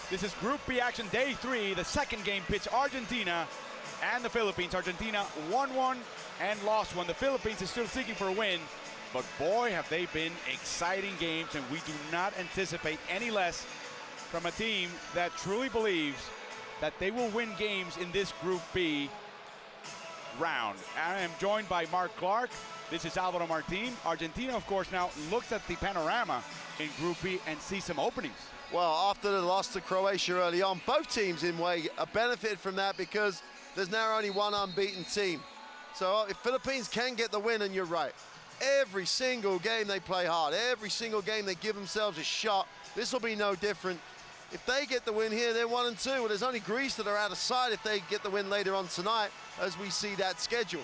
This is Group B action, day 3, the second game pitch, Argentina and the Philippines. Argentina won one and lost one. The Philippines is still seeking for a win, but boy, have they been exciting games, and we do not anticipate any less from a team that truly believes that they will win games in this Group B round. I am joined by Mark Clark. This is Alvaro Martin. Argentina, of course, now looks at the panorama in Group B and sees some openings. Well, after the loss to Croatia early on, both teams in a way benefited from that because there's now only one unbeaten team. So if Philippines can get the win, and you're right, every single game they play hard, every single game they give themselves a shot. This will be no different. If they get the win here, they're 1-2. Well, there's only Greece that are out of sight if they get the win later on tonight, as we see that schedule.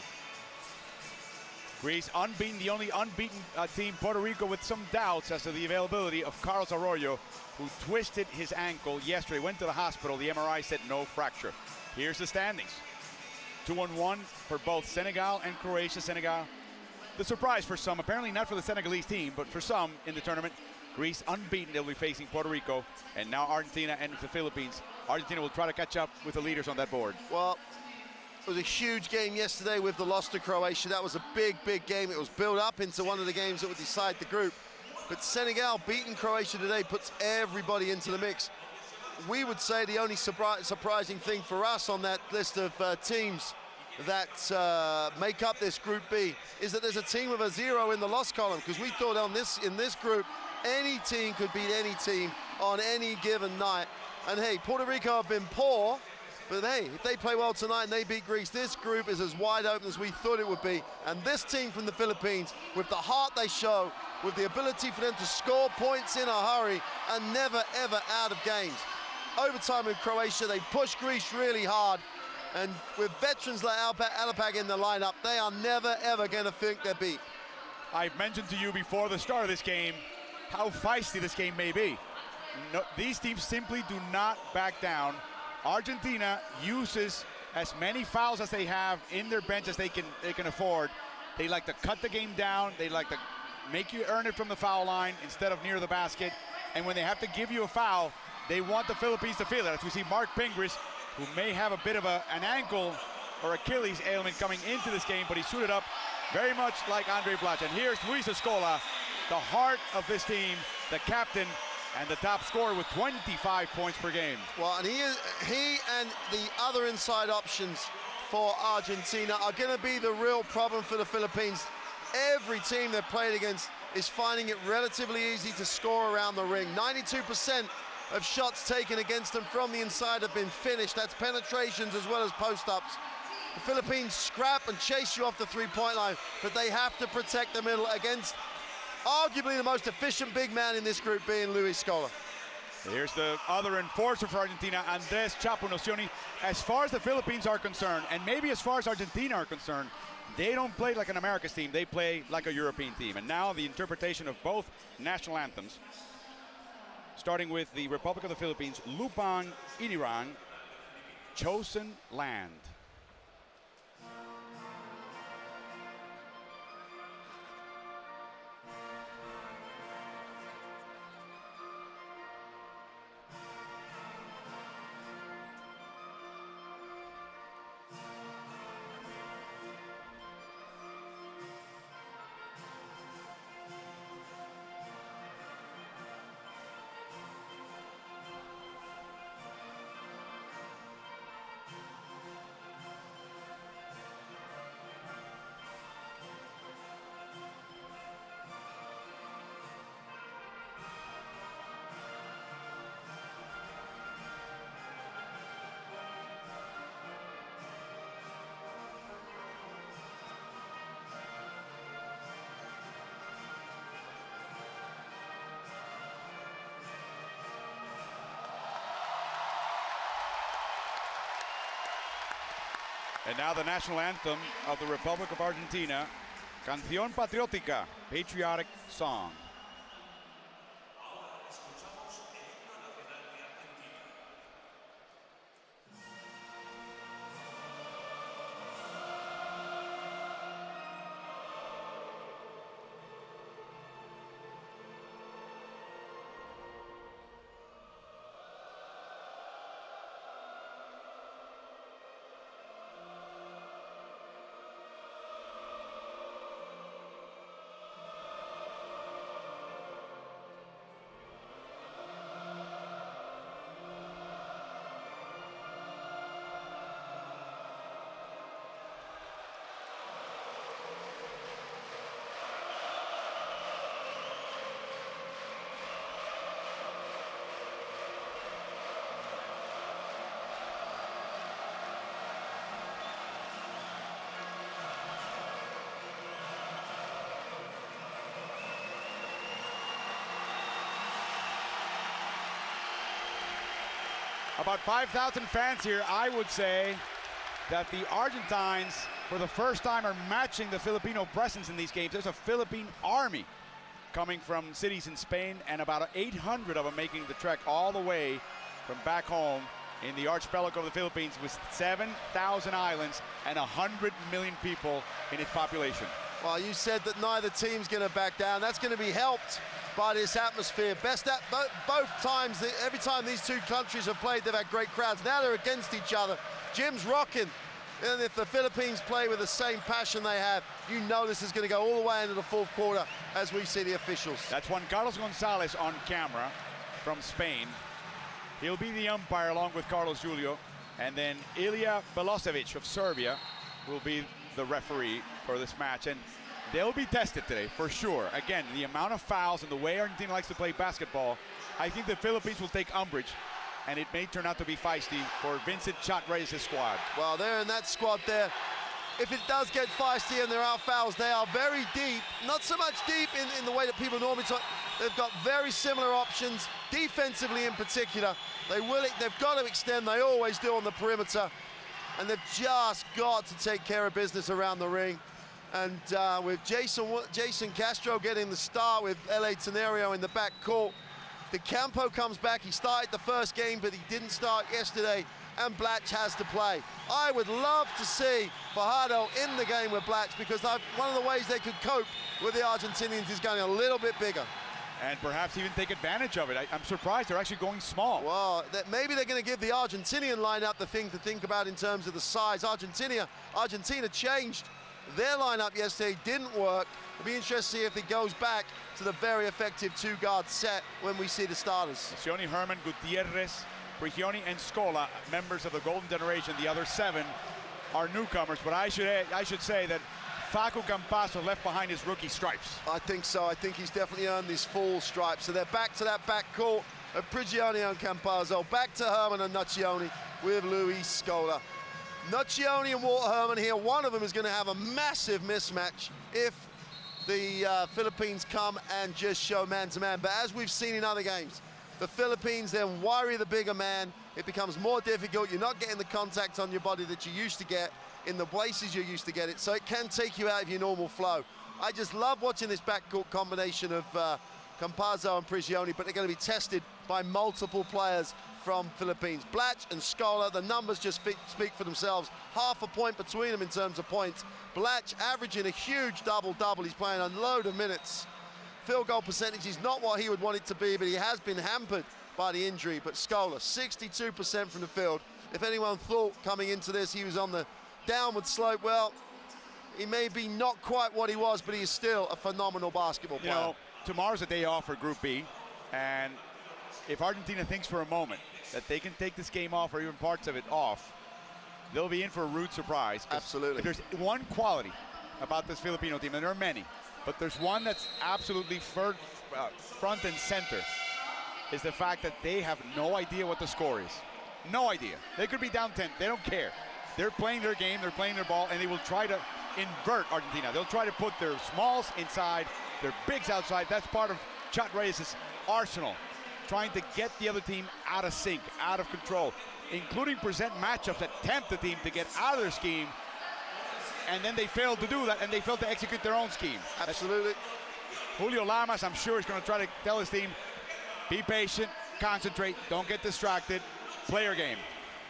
Greece unbeaten, the only unbeaten team. Puerto Rico with some doubts as to the availability of Carlos Arroyo, who twisted his ankle yesterday, went to the hospital. The MRI said no fracture. Here's the standings. 2-1 for both Senegal and Croatia. Senegal, the surprise for some, apparently not for the Senegalese team, but for some in the tournament. Greece unbeaten, they'll be facing Puerto Rico, and now Argentina and the Philippines. Argentina will try to catch up with the leaders on that board. Well, it was a huge game yesterday with the loss to Croatia. That was a big, big game. It was built up into one of the games that would decide the group. But Senegal beating Croatia today puts everybody into the mix. We would say the only surprising thing for us on that list of teams that make up this Group B is that there's a team with a 0 in the loss column, because we thought in this group, any team could beat any team on any given night. And hey, Puerto Rico have been poor, but hey, if they play well tonight and they beat Greece, this group is as wide open as we thought it would be. And this team from the Philippines, with the heart they show, with the ability for them to score points in a hurry and never ever out of games. Overtime with Croatia, they pushed Greece really hard. And with veterans like Alapag in the lineup, they are never ever going to think they're beat. I've mentioned to you before the start of this game how feisty this game may be. No, these teams simply do not back down. Argentina uses as many fouls as they have in their bench as they can afford. They like to cut the game down. They like to make you earn it from the foul line instead of near the basket. And when they have to give you a foul, they want the Philippines to feel it. As we see Mark Pingris, who may have a bit of an ankle or Achilles ailment coming into this game, but he suited up very much like Andre Blatch. And here's Luis Escola, the heart of this team, the captain, and the top scorer with 25 points per game. Well, and he and the other inside options for Argentina are going to be the real problem for the Philippines. Every team they've played against is finding it relatively easy to score around the ring. 92% of shots taken against them from the inside have been finished. That's penetrations as well as post-ups. The Philippines scrap and chase you off the three-point line, but they have to protect the middle against arguably the most efficient big man in this group, being Luis Scola. Here's the other enforcer for Argentina, Andres Chapo Nocioni. As far as the Philippines are concerned, and maybe as far as Argentina are concerned, they don't play like an America's team, they play like a European team. And now the interpretation of both national anthems, starting with the Republic of the Philippines, Lupang Inirang, Chosen Land. And now the national anthem of the Republic of Argentina, Canción Patriótica, patriotic song. About 5,000 fans here. I would say that the Argentines, for the first time, are matching the Filipino presence in these games. There's a Philippine army coming from cities in Spain, and about 800 of them making the trek all the way from back home in the archipelago of the Philippines with 7,000 islands and 100 million people in its population. Well, you said that neither team's going to back down. That's going to be helped by this atmosphere. Both times, every time these two countries have played, they've had great crowds. Now they're against each other. Jim's rocking. And if the Philippines play with the same passion they have, you know this is going to go all the way into the fourth quarter as we see the officials. That's Juan Carlos Gonzalez on camera from Spain. He'll be the umpire along with Carlos Julio. And then Ilya Belosevic of Serbia will be the referee for this match. And they'll be tested today, for sure. Again, the amount of fouls and the way Argentina likes to play basketball, I think the Philippines will take umbrage, and it may turn out to be feisty for Vincent Chat Reyes' squad. Well, they're in that squad there. If it does get feisty and there are fouls, they are very deep. Not so much deep in the way that people normally talk. They've got very similar options, defensively in particular. They've got to extend, they always do on the perimeter. And they've just got to take care of business around the ring. And with Jason Castro getting the start with L.A. Tenerio in the back court, De Campo comes back. He started the first game, but he didn't start yesterday, and Blatch has to play. I would love to see Fajardo in the game with Blatch, because one of the ways they could cope with the Argentinians is going a little bit bigger. And perhaps even take advantage of it. I'm surprised they're actually going small. Well, maybe they're going to give the Argentinian lineup the thing to think about in terms of the size. Argentina changed their lineup yesterday, didn't work. It'll be interesting to see if it goes back to the very effective two-guard set when we see the starters. Sione, Herman, Gutierrez, Prigioni, and Scola, members of the Golden Generation. The other 7 are newcomers, but I should say that Facu Campazzo left behind his rookie stripes. I think so. I think he's definitely earned his full stripes. So they're back to that backcourt of Prigioni and Campazzo, back to Herman and Nocioni with Luis Scola. Nocioni and Walter Herman here. One of them is going to have a massive mismatch if the Philippines come and just show man-to-man. But as we've seen in other games, the Philippines then worry the bigger man. It becomes more difficult. You're not getting the contact on your body that you used to get in the places you're used to get it, so it can take you out of your normal flow. I just love watching this backcourt combination of Campazzo and Prigioni, but they're going to be tested by multiple players from Philippines. Blatch and Scola, the numbers just speak for themselves. Half a point between them in terms of points. Blatch averaging a huge double-double. He's playing a load of minutes. Field goal percentage is not what he would want it to be, but he has been hampered by the injury. But Scola, 62% from the field. If anyone thought coming into this he was on the downward slope, well, he may be not quite what he was, but he is still a phenomenal basketball player. You know, tomorrow's a day off for Group B, and if Argentina thinks for a moment that they can take this game off or even parts of it off, they'll be in for a rude surprise. Absolutely. If there's one quality about this Filipino team, and there are many, but there's one that's absolutely front and center, is the fact that they have no idea what the score is. No idea. They could be down 10. They don't care. They're playing their game, they're playing their ball, and they will try to invert Argentina. They'll try to put their smalls inside, their bigs outside. That's part of Chat Reyes' arsenal, trying to get the other team out of sync, out of control, including present matchups that tempt the team to get out of their scheme, and then they failed to do that, and they failed to execute their own scheme. Absolutely. Julio Lamas, I'm sure, is going to try to tell his team, be patient, concentrate, don't get distracted, play your game.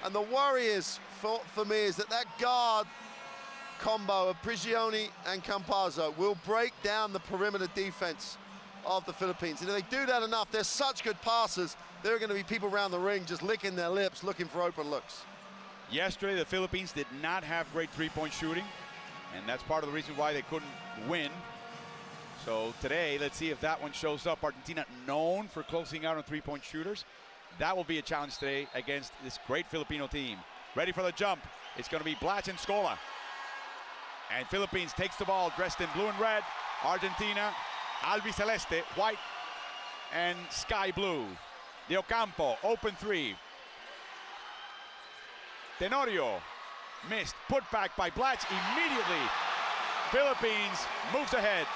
And the worry is, for me, is that guard combo of Prigioni and Campazzo will break down the perimeter defense of the Philippines. And if they do that enough, they're such good passers, there are going to be people around the ring just licking their lips, looking for open looks. Yesterday, the Philippines did not have great three-point shooting, and that's part of the reason why they couldn't win. So today, let's see if that one shows up. Argentina, known for closing out on three-point shooters. That will be a challenge today against this great Filipino team. Ready for the jump. It's going to be Blatch and Scola. And Philippines takes the ball dressed in blue and red. Argentina, albiceleste, white and sky blue. De Ocampo, open three. Tenorio missed. Put back by Blatch immediately. Philippines moves ahead.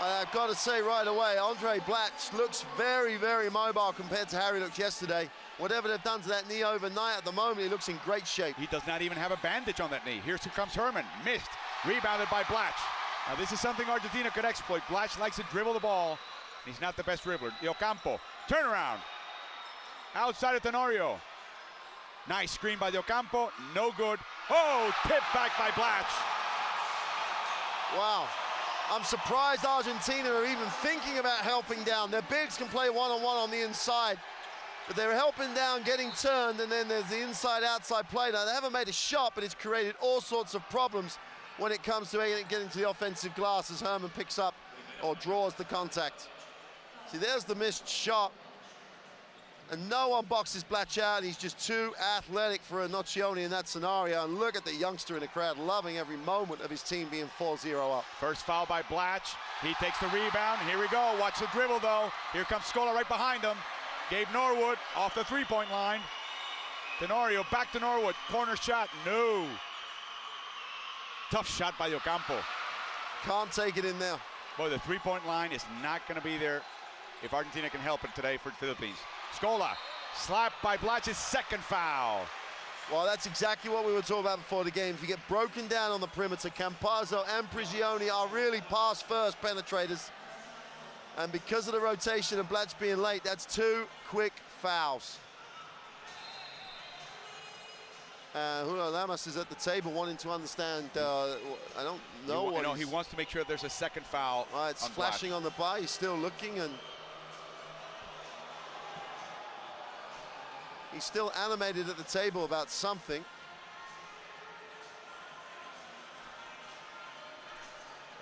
I've got to say right away, Andre Blatch looks very, very mobile compared to how he looked yesterday. Whatever they've done to that knee overnight, at the moment, he looks in great shape. He does not even have a bandage on that knee. Here comes Herman, missed, rebounded by Blatch. Now this is something Argentina could exploit. Blatch likes to dribble the ball. He's not the best dribbler. Diocampo, turnaround. Outside of Tenorio. Nice screen by Diocampo, no good. Oh, tipped back by Blatch. Wow. I'm surprised Argentina are even thinking about helping down. Their bigs can play one-on-one on the inside, but they're helping down, getting turned, and then there's the inside-outside play. Now, they haven't made a shot, but it's created all sorts of problems when it comes to getting to the offensive glass as Herman picks up or draws the contact. See, there's the missed shot. And no one boxes Blatch out. He's just too athletic for a Nocioni in that scenario. And look at the youngster in the crowd, loving every moment of his team being 4-0 up. First foul by Blatch. He takes the rebound. Here we go. Watch the dribble, though. Here comes Scola right behind him. Gabe Norwood off the three-point line. Tenorio back to Norwood. Corner shot. No. Tough shot by Diocampo. Can't take it in there. Boy, the three-point line is not going to be there if Argentina can help it today for the Philippines. Scola, slapped by Blatch's second foul. Well, that's exactly what we were talking about before the game. If you get broken down on the perimeter, Campazzo and Prigioni are really pass-first penetrators. And because of the rotation of Blatch being late, that's 2 quick fouls. Julio Lamas is at the table wanting to understand, I don't know what he wants to make sure there's a second foul. It's flashing on the bar, he's still looking, and he's still animated at the table about something.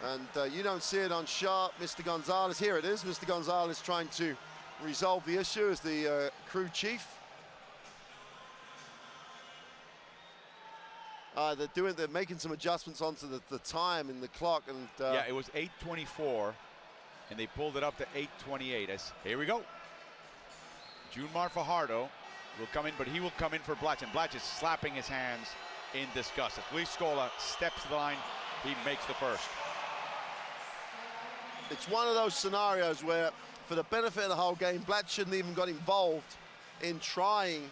And you don't see it on sharp, Mr. Gonzalez. Here it is, Mr. Gonzalez trying to resolve the issue as the crew chief. They're making some adjustments onto the time in the clock. And yeah, it was 8:24, and they pulled it up to 8:28. Here we go. Junmar Fajardo will come in, but he will come in for Blatch, and Blatch is slapping his hands in disgust. If Luis Scola steps to the line, he makes the first. It's one of those scenarios where, for the benefit of the whole game, Blatch shouldn't even got involved in trying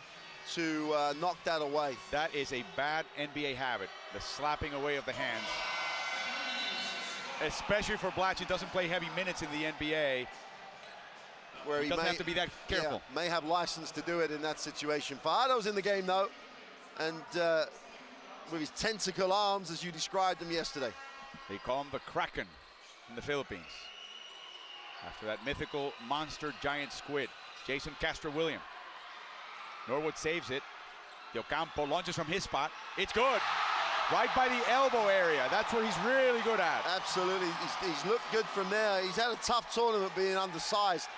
to knock that away. That is a bad NBA habit, the slapping away of the hands. Especially for Blatch, who doesn't play heavy minutes in the NBA. Where he doesn't have to be that careful. Yeah, may have license to do it in that situation. Fajardo's in the game, though, and with his tentacle arms, as you described them yesterday. They call him the Kraken in the Philippines. After that mythical monster giant squid, Jason Castro-William. Norwood saves it. Diocampo launches from his spot. It's good. Right by the elbow area. That's what he's really good at. Absolutely. He's looked good from there. He's had a tough tournament being undersized.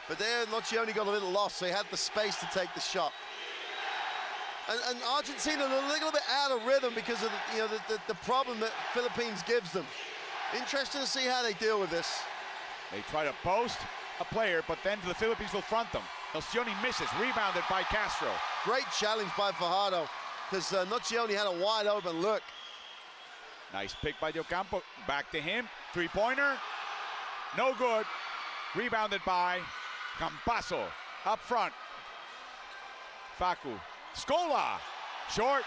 But there, Nocioni got a little lost, so he had the space to take the shot. And Argentina a little bit out of rhythm because of the problem that Philippines gives them. Interesting to see how they deal with this. They try to post a player, but then the Philippines will front them. Nocioni misses, rebounded by Castro. Great challenge by Fajardo, because Nocioni had a wide open look. Nice pick by Diocampo, back to him, three-pointer, no good. Rebounded by Campazzo, up front. Facu, Scola, short.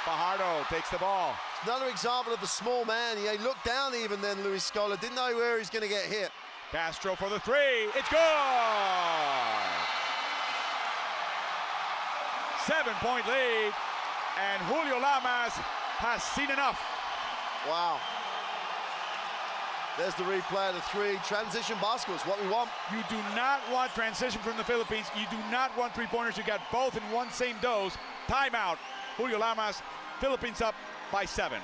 Fajardo takes the ball. Another example of the small man. He looked down even then, Luis Scola. Didn't know where he's going to get hit. Castro for the three. It's good! 7-point lead. And Julio Lamas has seen enough. Wow. There's the replay of the three. Transition basketball is what we want. You do not want transition from the Philippines. You do not want three-pointers. You got both in one same dose. Timeout. Julio Lamas, Philippines up by 7.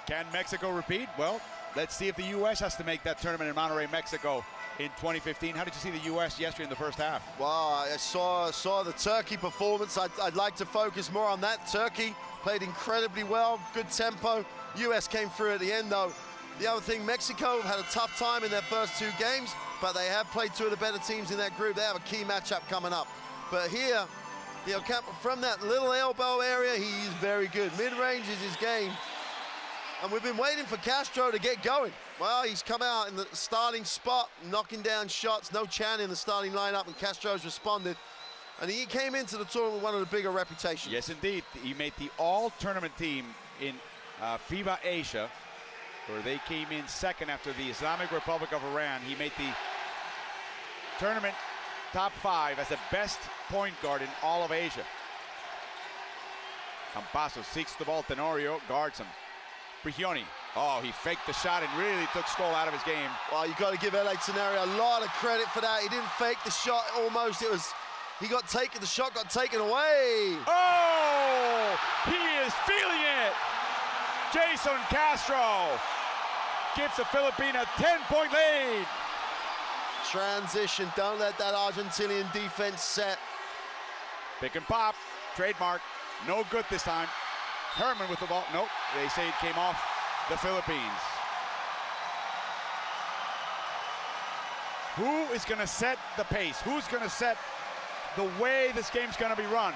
Can Mexico repeat? Well, let's see if the U.S. has to make that tournament in Monterrey, Mexico in 2015. How did you see the U.S. yesterday in the first half? Well, I saw the Turkey performance. I'd like to focus more on that. Turkey played incredibly well, good tempo. U.S. came through at the end, though. The other thing, Mexico had a tough time in their first 2 games, but they have played 2 of the better teams in that group. They have a key matchup coming up. But here, you know, from that little elbow area, he's very good. Mid-range is his game. And we've been waiting for Castro to get going. Well, he's come out in the starting spot, knocking down shots. No Chan in the starting lineup, and Castro's responded. And he came into the tournament with one of the bigger reputations. Yes, indeed. He made the all-tournament team in FIBA Asia, where they came in second after the Islamic Republic of Iran. He made the tournament top 5 as the best point guard in all of Asia. Campasso seeks the ball. Tenorio guards him. Prigioni, oh, he faked the shot and really took Skoll out of his game. Well, you've got to give LA Tenorio a lot of credit for that. He didn't fake the shot almost. It was, he got taken, the shot got taken away. Oh, he is feeling it. Jason Castro gives the Philippines a 10-point lead. Transition, don't let that Argentinian defense set. Pick and pop, trademark, no good this time. Herman with the ball, nope, they say it came off the Philippines. Who is gonna set the pace? Who's gonna set the way this game's gonna be run?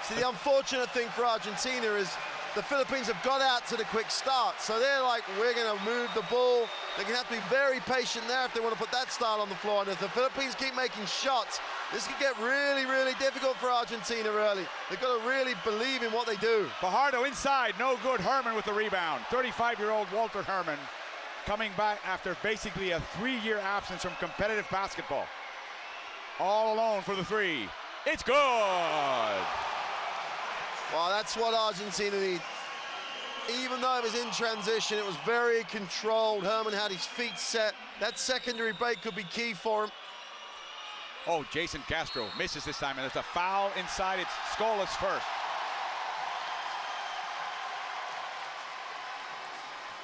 See, the unfortunate thing for Argentina is the Philippines have got out to the quick start. So they're like, we're gonna move the ball. They're gonna have to be very patient there if they want to put that style on the floor. And if the Philippines keep making shots, this could get really, really difficult for Argentina early. They've got to really believe in what they do. Fajardo inside, no good. Herman with the rebound. 35-year-old Walter Herman coming back after basically a 3-year absence from competitive basketball. All alone for the 3. It's good! Well, that's what Argentina need. Even though it was in transition, it was very controlled. Herman had his feet set. That secondary break could be key for him. Oh, Jason Castro misses this time, and there's a foul inside. It's Skoll's first.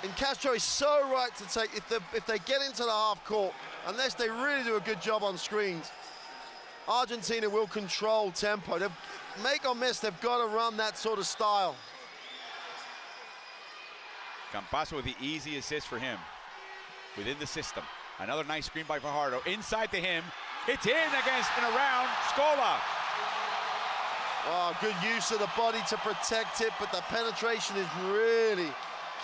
And Castro is so right to take, if they get into the half court, unless they really do a good job on screens, Argentina will control tempo. Make or miss, they've got to run that sort of style. Campasso with the easy assist for him within the system. Another nice screen by Fajardo. Inside to him. It's in against and around Skoll. Oh, good use of the body to protect it, but the penetration is really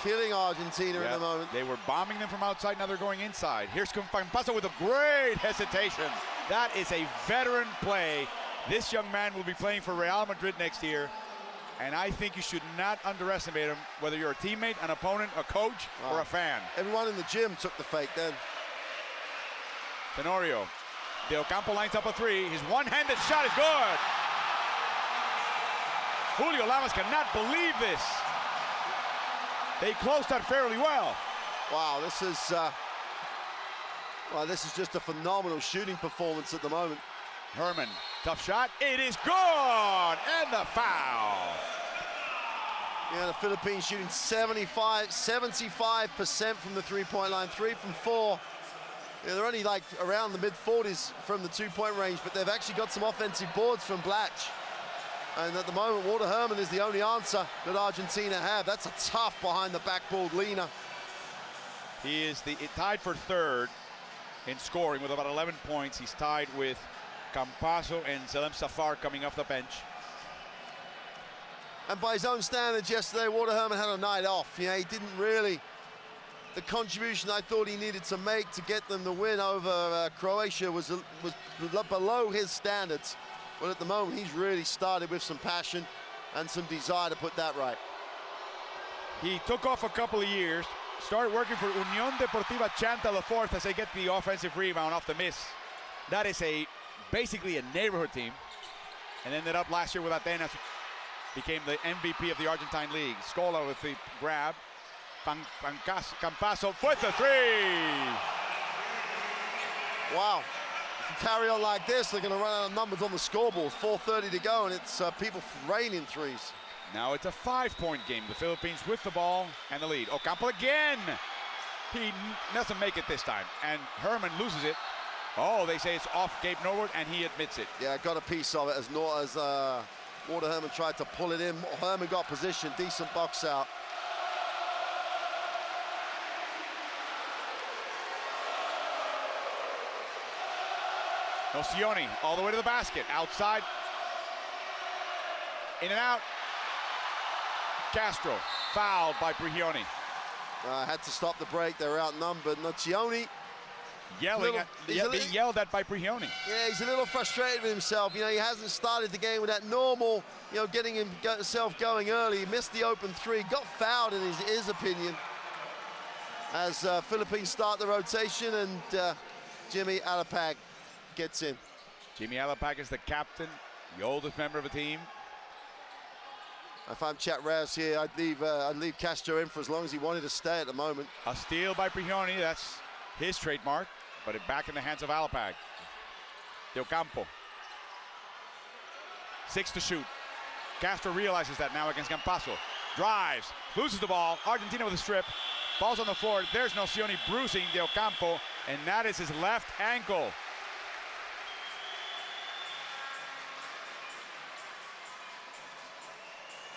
killing Argentina in the moment. They were bombing them from outside, now they're going inside. Here's Campasso with a great hesitation. That is a veteran play. This young man will be playing for Real Madrid next year, and I think you should not underestimate him, whether you're a teammate, an opponent, a coach, or a fan. Everyone in the gym took the fake then. Tenorio. De Ocampo lines up a 3. His one-handed shot is good. Julio Lamas cannot believe this. They closed that fairly well. Wow, this is just a phenomenal shooting performance at the moment. Herman, tough shot. It is good, and the foul. Yeah, the Philippines shooting 75% from the three-point line, 3 from 4. Yeah, they're only like around the mid-40s from the 2-point range, but they've actually got some offensive boards from Blatch. And at the moment, Walter Herman is the only answer that Argentina have. That's a tough behind-the-backboard leaner. He is tied for 3rd in scoring with about 11 points. He's tied with Campasso and Zelem Safar coming off the bench. And by his own standards yesterday, Walter Herman had a night off. You know, he didn't really, the contribution I thought he needed to make to get them the win over Croatia was below his standards. But at the moment, he's really started with some passion and some desire to put that right. He took off a couple of years, started working for Unión Deportiva Chanta the 4th as they get the offensive rebound off the miss. That is basically a neighborhood team, and ended up last year with Atenas, became the MVP of the Argentine League. Skoll with the grab. Campasso with the 3. Wow. If you carry on like this, they're going to run out of numbers on the scoreboard. 4:30 to go, and it's people raining threes. Now it's a 5-point game. The Philippines with the ball and the lead. Ocampo again. He doesn't make it this time, and Herman loses it. Oh, they say it's off Gabe Norwood, and he admits it. Yeah, got a piece of it as Walter Herman tried to pull it in. Herman got position, decent box out. Nocioni all the way to the basket, outside. In and out. Castro, fouled by Brigioni. Had to stop the break, they were outnumbered. Nocioni being yelled at by Brigioni. Yeah, he's a little frustrated with himself. You know, he hasn't started the game with that normal, you know, getting himself going early. He missed the open three, got fouled in his opinion. As Philippines start the rotation and Jimmy Alapag gets in. Jimmy Alapag is the captain, the oldest member of the team. If I'm Chat Rouse here, I'd leave Castro in for as long as he wanted to stay at the moment. A steal by Brigioni, that's his trademark, but it back in the hands of Alapag. Del Campo. 6 to shoot. Castro realizes that now against Campasso. Drives, loses the ball. Argentina with a strip. Ball's on the floor. There's Nocioni bruising Del Campo, and that is his left ankle.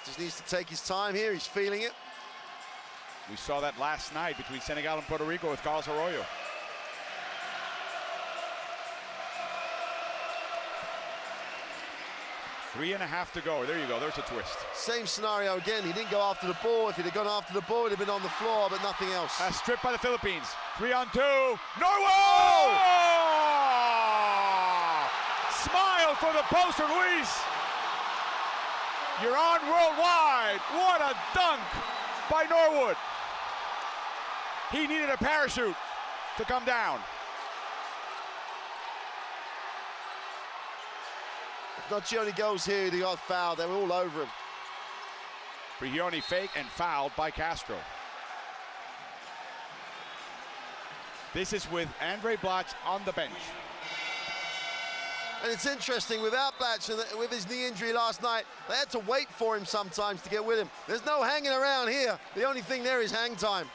Just needs to take his time here. He's feeling it. We saw that last night between Senegal and Puerto Rico with Carlos Arroyo. Three and a half to go. There you go. There's a twist. Same scenario again. He didn't go after the ball. If he'd have gone after the ball, he'd have been on the floor, but nothing else. A strip by the Philippines. 3 on 2. Norwood! Oh! Smile for the poster, Luis. You're on worldwide. What a dunk by Norwood. He needed a parachute to come down. If Nocioni goes here, he got fouled. They were all over him. Brigioni fake and fouled by Castro. This is with Andre Blatch on the bench. And it's interesting, without Blatch and with his knee injury last night, they had to wait for him sometimes to get with him. There's no hanging around here. The only thing there is hang time.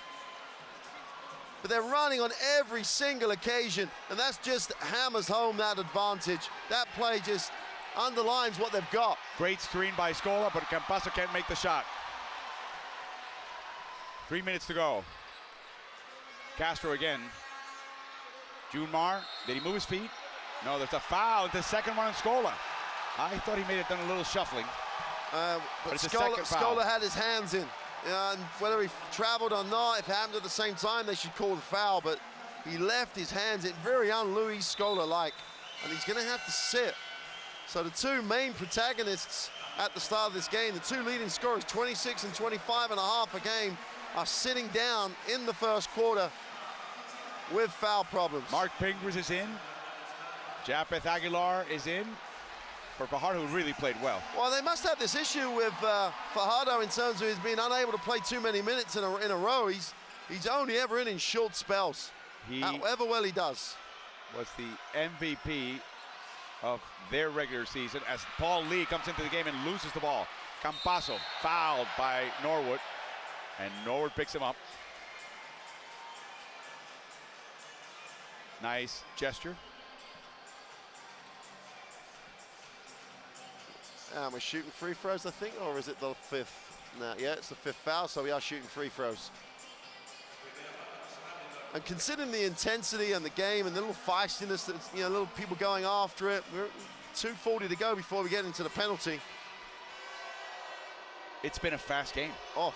But they're running on every single occasion, and that's just hammers home that advantage. That play just underlines what they've got. Great screen by Scola, but Campasso can't make the shot. 3 minutes to go. Castro again. Junmar, did he move his feet? No, there's a foul. The second one on Scola. I thought he may have done a little shuffling. But it's a second foul. Scola had his hands in. And whether he traveled or not, if it happened at the same time, they should call the foul. But he left his hands in, very un-Luis Scola-like. And he's going to have to sit. So the two main protagonists at the start of this game, the two leading scorers, 26 and 25 and a half a game, are sitting down in the first quarter with foul problems. Mark Pingris is in. Japeth Aguilar is in for Fajardo, who really played well. Well, they must have this issue with Fajardo in terms of his being unable to play too many minutes in a row. He's only ever in short spells, however well he does. Was the MVP of their regular season as Paul Lee comes into the game and loses the ball. Campasso fouled by Norwood, and Norwood picks him up. Nice gesture. And we're shooting free throws, I think, or is it the fifth? No, yeah, it's the fifth foul, so we are shooting free throws. And considering the intensity and the game and the little feistiness, that, you know, little people going after it, we're 2:40 to go before we get into the penalty. It's been a fast game. Oh,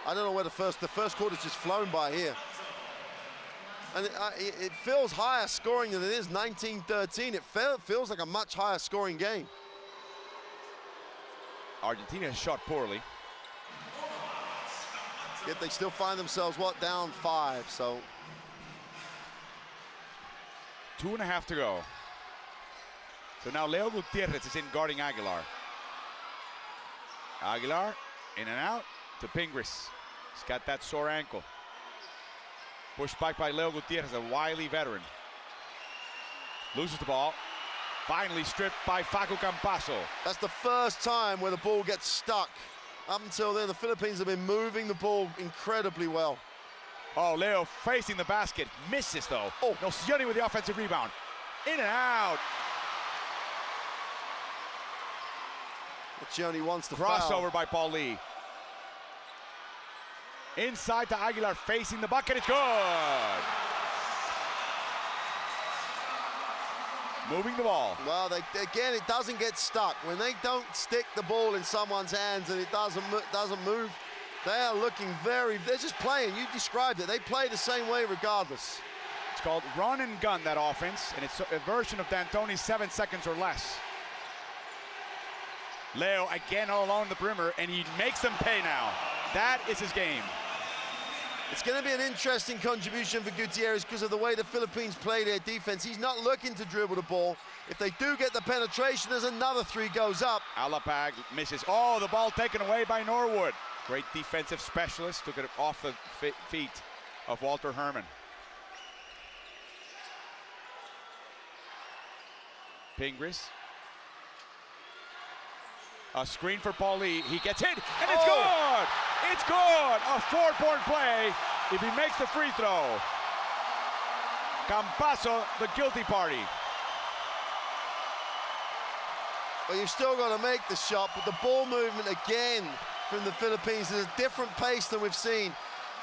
I don't know where the first quarter's just flown by here. And it feels higher scoring than it is, 19-13. It feels like a much higher scoring game. Argentina has shot poorly. Yet they still find themselves, what, down 5, so. 2.5 to go. So now Leo Gutierrez is in guarding Aguilar. Aguilar, in and out to Pingris. He's got that sore ankle. Pushed back by Leo Gutierrez, a wily veteran. Loses the ball. Finally stripped by Facu Campasso. That's the first time where the ball gets stuck. Up until then, the Philippines have been moving the ball incredibly well. Oh, Leo facing the basket. Misses, though. Oh. Nocioni with the offensive rebound. In and out. Nocioni wants to Crossover foul. by Paul Lee. Inside to Aguilar, facing the bucket. It's good. Moving the ball. Well, again, it doesn't get stuck. When they don't stick the ball in someone's hands and it doesn't move, they are looking they're just playing. You described it. They play the same way regardless. It's called run and gun, that offense, and it's a version of D'Antoni's 7 seconds or less. Leo again all along the perimeter, and he makes them pay now. That is his game. It's going to be an interesting contribution for Gutierrez because of the way the Philippines play their defense. He's not looking to dribble the ball. If they do get the penetration, there's another three goes up. Alapag misses. Oh, the ball taken away by Norwood. Great defensive specialist, took it off the feet of Walter Herman. Pingris. A screen for Paul Lee. He gets hit, and it's good! It's good! A 4-point play if he makes the free throw. Campazo, the guilty party. Well, you've still got to make the shot, but the ball movement again from the Philippines is a different pace than we've seen.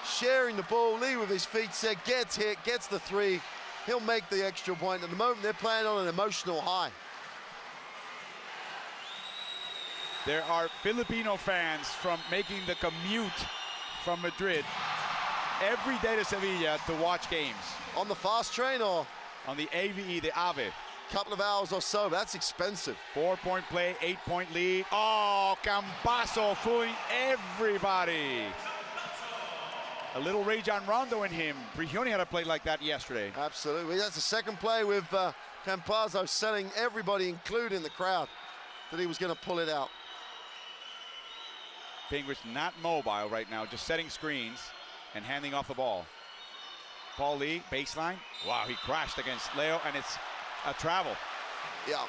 Sharing the ball, Lee with his feet set, gets hit, gets the three. He'll make the extra point. At the moment, they're playing on an emotional high. There are Filipino fans from making the commute from Madrid every day to Sevilla to watch games. On the fast train or? On the AVE, the AVE. Couple of hours or so, that's expensive. 4-point play, 8-point lead. Oh, Campazo fooling everybody. A little Rajon Rondo in him. Prigioni had a play like that yesterday. Absolutely, that's the second play with Campazo selling everybody, including the crowd, that he was going to pull it out. Pingris not mobile right now, just setting screens and handing off the ball. Paul Lee, baseline. Wow, he crashed against Leo, and it's a travel. Yeah,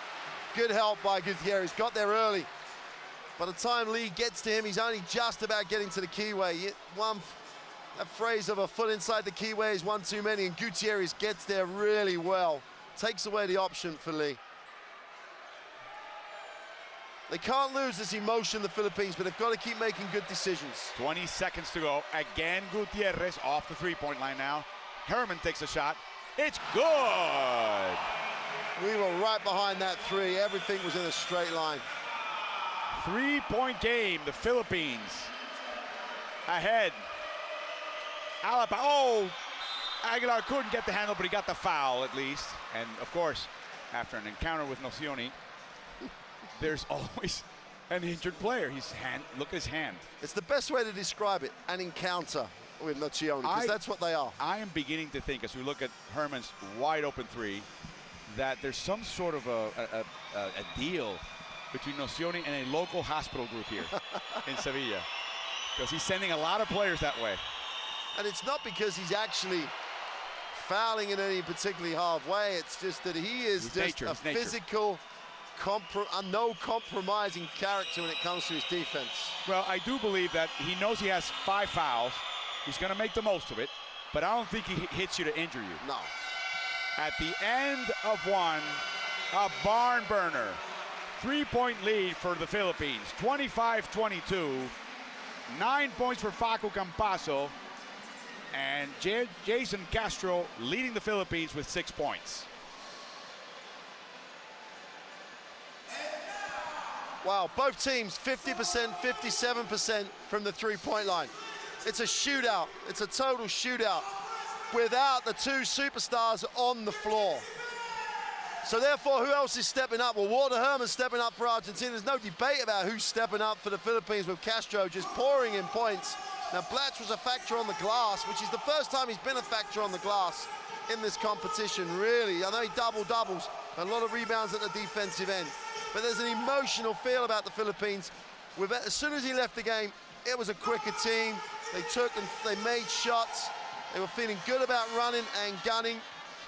good help by Gutierrez. Got there early. By the time Lee gets to him, he's only just about getting to the keyway. That phrase of a foot inside the keyway is one too many, and Gutierrez gets there really well. Takes away the option for Lee. They can't lose this emotion, the Philippines, but they've got to keep making good decisions. 20 seconds to go. Again, Gutierrez off the three-point line now. Herman takes a shot. It's good! We were right behind that three. Everything was in a straight line. 3-point game, the Philippines. Ahead. Alaba, Aguilar couldn't get the handle, but he got the foul at least. And of course, after an encounter with Nocioni, there's always an injured player. Look at his hand. It's the best way to describe it, an encounter with Nocioni, because that's what they are. I am beginning to think, as we look at Herman's wide open three, that there's some sort of a deal between Nocioni and a local hospital group here in Sevilla, because he's sending a lot of players that way. And it's not because he's actually fouling in any particularly hard way. It's just that he is just a physical, no compromising character when it comes to his defense. Well, I do believe that he knows he has 5 fouls. He's going to make the most of it, but I don't think he hits you to injure you. No. At the end of one, a barn burner. 3-point lead for the Philippines, 25-22. 9 points for Facu Campazo, and Jason Castro leading the Philippines with 6 points. Wow, both teams 50%, 57% from the three-point line. It's a shootout. It's a total shootout without the two superstars on the floor. So therefore, who else is stepping up? Well, Walter Herman's stepping up for Argentina. There's no debate about who's stepping up for the Philippines, with Castro just pouring in points. Now, Blatch was a factor on the glass, which is the first time he's been a factor on the glass in this competition, really. I know he doubles, a lot of rebounds at the defensive end. But there's an emotional feel about the Philippines. As soon as he left the game, it was a quicker team. They made shots. They were feeling good about running and gunning.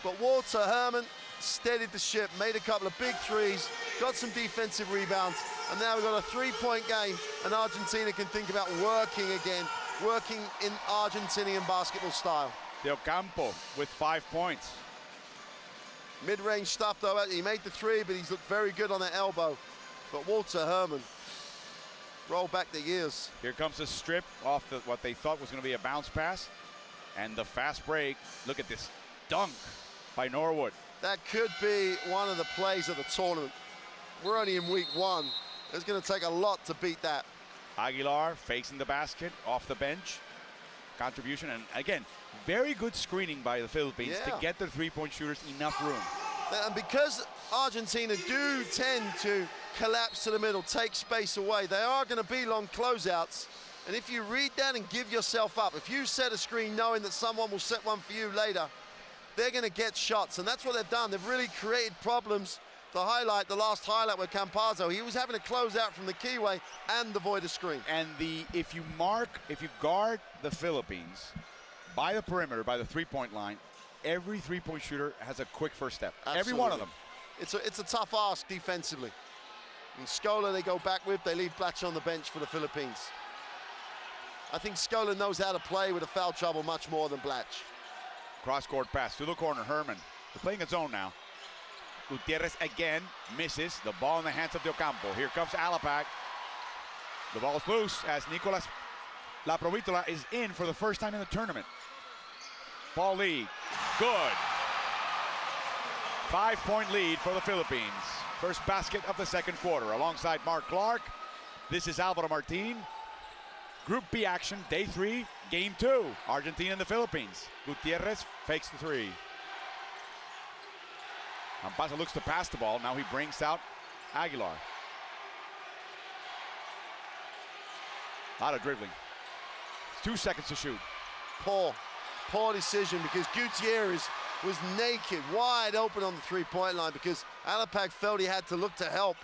But Walter Herman steadied the ship, made a couple of big threes, got some defensive rebounds, and now we've got a 3-point game, and Argentina can think about working again, working in Argentinian basketball style. Del Campo with 5 points. Mid-range stuff, though. He made the three, but he's looked very good on that elbow. But Walter Herman, roll back the years. Here comes a strip off what they thought was going to be a bounce pass. And the fast break. Look at this dunk by Norwood. That could be one of the plays of the tournament. We're only in week one. It's going to take a lot to beat that. Aguilar facing the basket off the bench. Contribution, and again, very good screening by the Philippines to get their three-point shooters enough room. And because Argentina do tend to collapse to the middle, take space away, they are going to be long closeouts. And if you read that and give yourself up, if you set a screen knowing that someone will set one for you later, they're going to get shots. And that's what they've done. They've really created problems. The last highlight with Campazzo, he was having to close out from the keyway and avoid a screen. And if you guard the Philippines by the perimeter, by the three-point line, every three-point shooter has a quick first step. Absolutely. Every one of them. It's a tough ask defensively. And Scola they go back with, they leave Blatch on the bench for the Philippines. I think Scola knows how to play with the foul trouble much more than Blatch. Cross-court pass to the corner, Herman. They're playing a zone now. Gutierrez again misses. The ball in the hands of De Ocampo. Here comes Alapag. The ball is loose as Nicolas La Provitola is in for the first time in the tournament. Paul Lee, good. 5-point lead for the Philippines. First basket of the second quarter. Alongside Mark Clark, this is Alvaro Martin. Group B action, day 3, game 2. Argentina and the Philippines. Gutierrez fakes the three. Campazzo looks to pass the ball. Now he brings out Aguilar. A lot of dribbling. 2 seconds to shoot. Poor decision because Gutierrez was naked, wide open on the three-point line because Alapag felt he had to look to help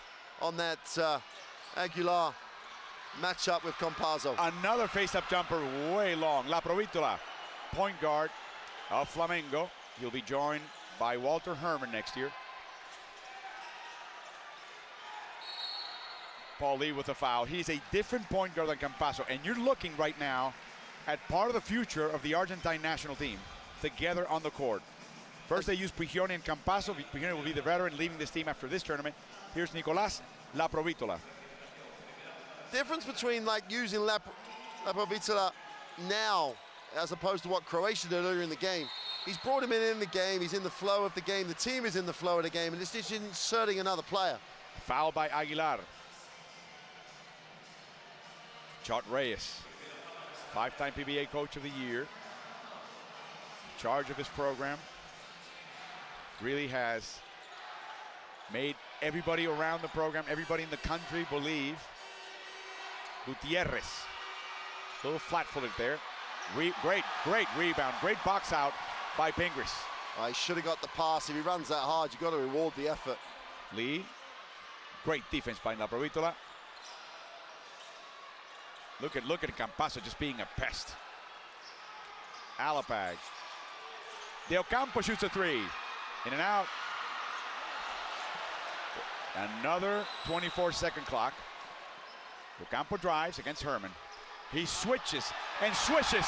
on that Aguilar matchup with Campazzo. Another face-up jumper way long. La Provitola, point guard of Flamengo. He'll be joined by Walter Herman next year. Paul Lee with a foul. He's a different point guard than Campazzo, and you're looking right now at part of the future of the Argentine national team together on the court. First they use Prigioni and Campazzo. Prigioni will be the veteran leaving this team after this tournament. Here's Nicolas La Provitola. Difference between like using La Provitola now as opposed to what Croatia did earlier in the game. He's brought him in the game, he's in the flow of the game, the team is in the flow of the game, and it's just inserting another player. Foul by Aguilar. Chot Reyes, 5-time PBA Coach of the Year, in charge of his program, really has made everybody around the program, everybody in the country believe. Gutierrez, a little flat-footed there. Great rebound, great box out by Pingris. He should have got the pass. If he runs that hard, you've got to reward the effort. Lee, great defense by La Provitola. Look at Campazzo just being a pest. Alapag. De Ocampo shoots a three. In and out. Another 24-second clock. De Ocampo drives against Herman. He switches and swishes.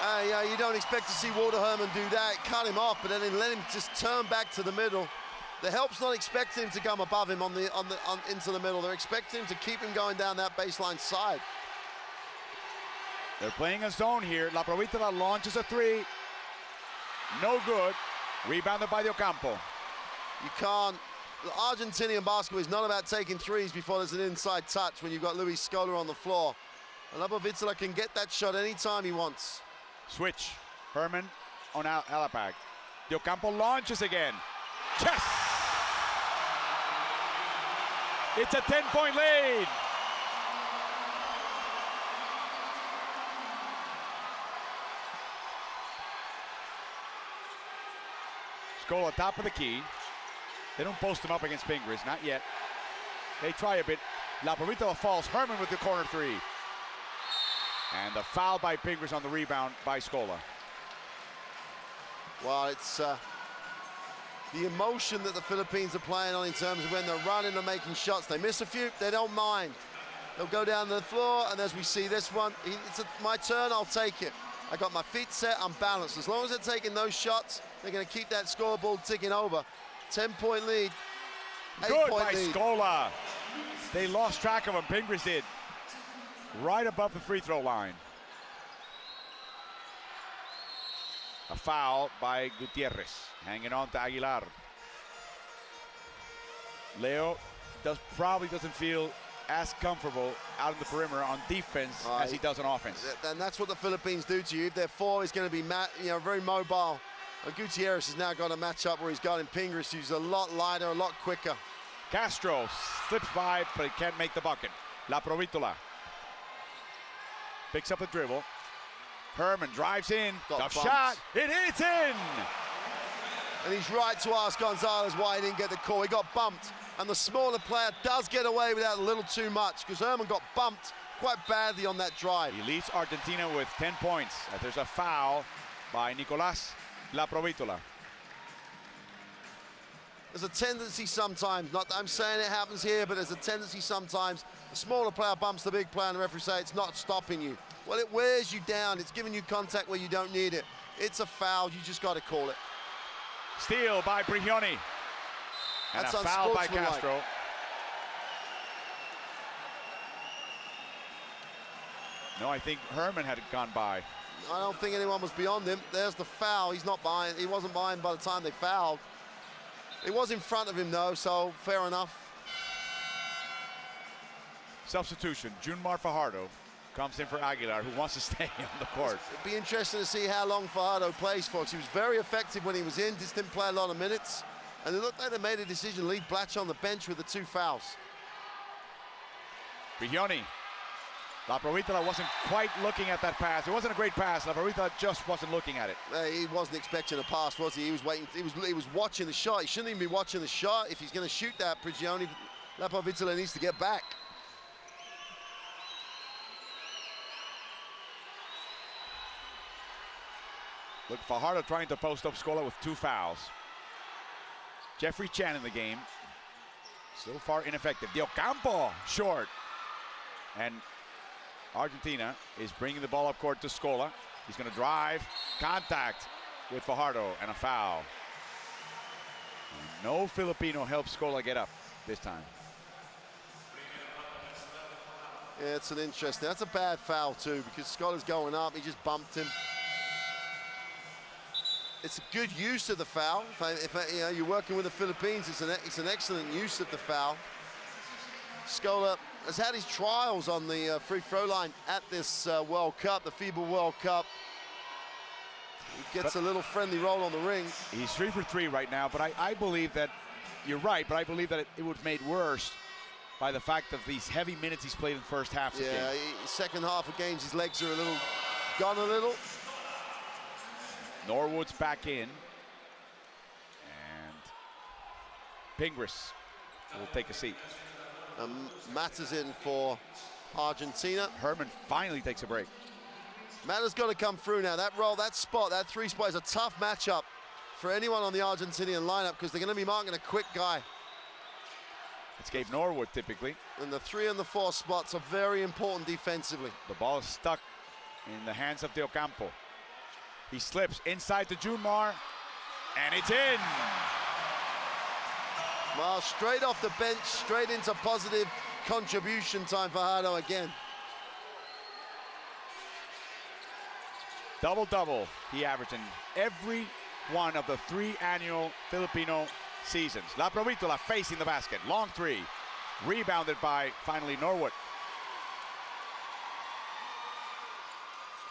Yeah, you don't expect to see Walter Herman do that. Cut him off, but then let him just turn back to the middle. The help's not expecting him to come above him into the middle. They're expecting him to keep him going down that baseline side. They're playing a zone here. La Provitola launches a three. No good. Rebounded by De Ocampo. You can't. The Argentinian basketball is not about taking threes before there's an inside touch when you've got Luis Scola on the floor. And La Provitola can get that shot anytime he wants. Switch. Herman on Alapag. De Ocampo launches again. Yes! It's a 10-point lead. Scola top of the key. They don't post him up against Pingris, not yet. They try a bit. La Provitola falls. Herman with the corner three. And the foul by Pingris on the rebound by Scola. Well, it's the emotion that the Philippines are playing on in terms of when they're running and making shots. They miss a few, they don't mind. They'll go down the floor, and as we see this one, my turn, I'll take it. I got my feet set, I'm balanced. As long as they're taking those shots, They're going to keep that scoreboard ticking over. 10-point lead. Good 8-point by lead. Scola. They lost track of him. Pingris did. Right above the free throw line. A foul by Gutierrez. Hanging on to Aguilar. Leo probably doesn't feel as comfortable out in the perimeter on defense as he does on offense. And that's what the Philippines do to you. If their four is going to be very mobile. And Gutierrez has now got a matchup where he's got him Pingris, who's a lot lighter, a lot quicker. Castro slips by, but he can't make the bucket. La Provitola picks up the dribble. Herman drives in, tough shot, it's in! And he's right to ask Gonzalez why he didn't get the call. He got bumped, and the smaller player does get away with that a little too much, because Herman got bumped quite badly on that drive. He leads Argentina with 10 points. There's a foul by Nicolás La Provitola. There's a tendency sometimes, not that I'm saying it happens here, but there's a tendency sometimes, the smaller player bumps the big player and the referee say it's not stopping you. Well, it wears you down. It's giving you contact where you don't need it. It's a foul. You just got to call it. Steal by Brigioni. And That's a foul by Castro. No, I think Herman had gone by. I don't think anyone was beyond him. There's the foul. He's not behind. He wasn't behind by the time they fouled. It was in front of him, though, so fair enough. Substitution. Junmar Fajardo comes in for Aguilar, who wants to stay on the court. It'd be interesting to see how long Fajardo plays for, because he was very effective when he was in, just didn't play a lot of minutes. And it looked like they made a decision to leave Blatch on the bench with the 2 fouls. Brigioni. La Provitola wasn't quite looking at that pass. It wasn't a great pass. La Provitola just wasn't looking at it. He wasn't expecting a pass, was he? He was waiting. He was watching the shot. He shouldn't even be watching the shot. If he's going to shoot that, Brigioni, La Provitola needs to get back. Look, Fajardo trying to post up Scola with 2 fouls. Jeffrey Chan in the game. So far ineffective. De Ocampo short. And Argentina is bringing the ball up court to Scola. He's going to drive. Contact with Fajardo and a foul. No Filipino helps Scola get up this time. Yeah, it's an interesting. That's a bad foul too, because Scola's going up. He just bumped him. It's a good use of the foul. If you're working with the Philippines, it's an excellent use of the foul. Scola has had his trials on the free throw line at this World Cup, the FIBA World Cup. He gets a little friendly roll on the ring. He's 3 for 3 right now, but I believe that, you're right, but I believe that it would have made worse by the fact of these heavy minutes he's played in the first half of the game. Second half of games, his legs are gone a little. Norwood's back in. And Pingris will take a seat. Mata's in for Argentina. Herman finally takes a break. Mata's got to come through now. That roll, that spot, that 3 spot is a tough matchup for anyone on the Argentinian lineup, because they're going to be marking a quick guy. It's Gabe Norwood typically. And the 3 and the 4 spots are very important defensively. The ball is stuck in the hands of De Ocampo. He slips inside to Junmar, and it's in. Well, straight off the bench, straight into positive contribution time for Fajardo again. Double-double he averaged in every one of the 3 annual Filipino seasons. La Provitola facing the basket. Long 3. Rebounded by, finally, Norwood.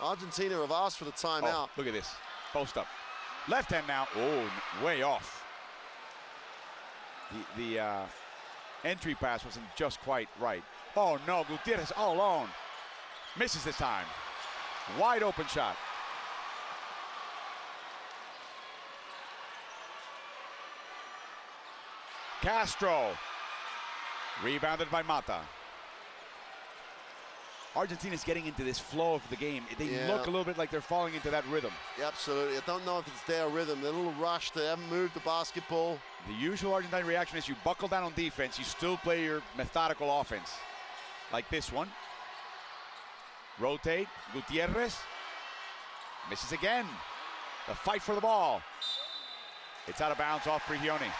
Argentina have asked for the timeout. Oh, look at this. Post up. Left hand now. Oh, way off. The entry pass wasn't just quite right. Oh, no. Gutierrez all alone. Misses this time. Wide open shot. Castro. Rebounded by Mata. Argentina's getting into this flow of the game. They look a little bit like they're falling into that rhythm. Yeah, absolutely. I don't know if it's their rhythm. They're a little rushed. They haven't moved the basketball. The usual Argentine reaction is you buckle down on defense, you still play your methodical offense. Like this one. Rotate. Gutierrez. Misses again. The fight for the ball. It's out of bounds off Prigioni.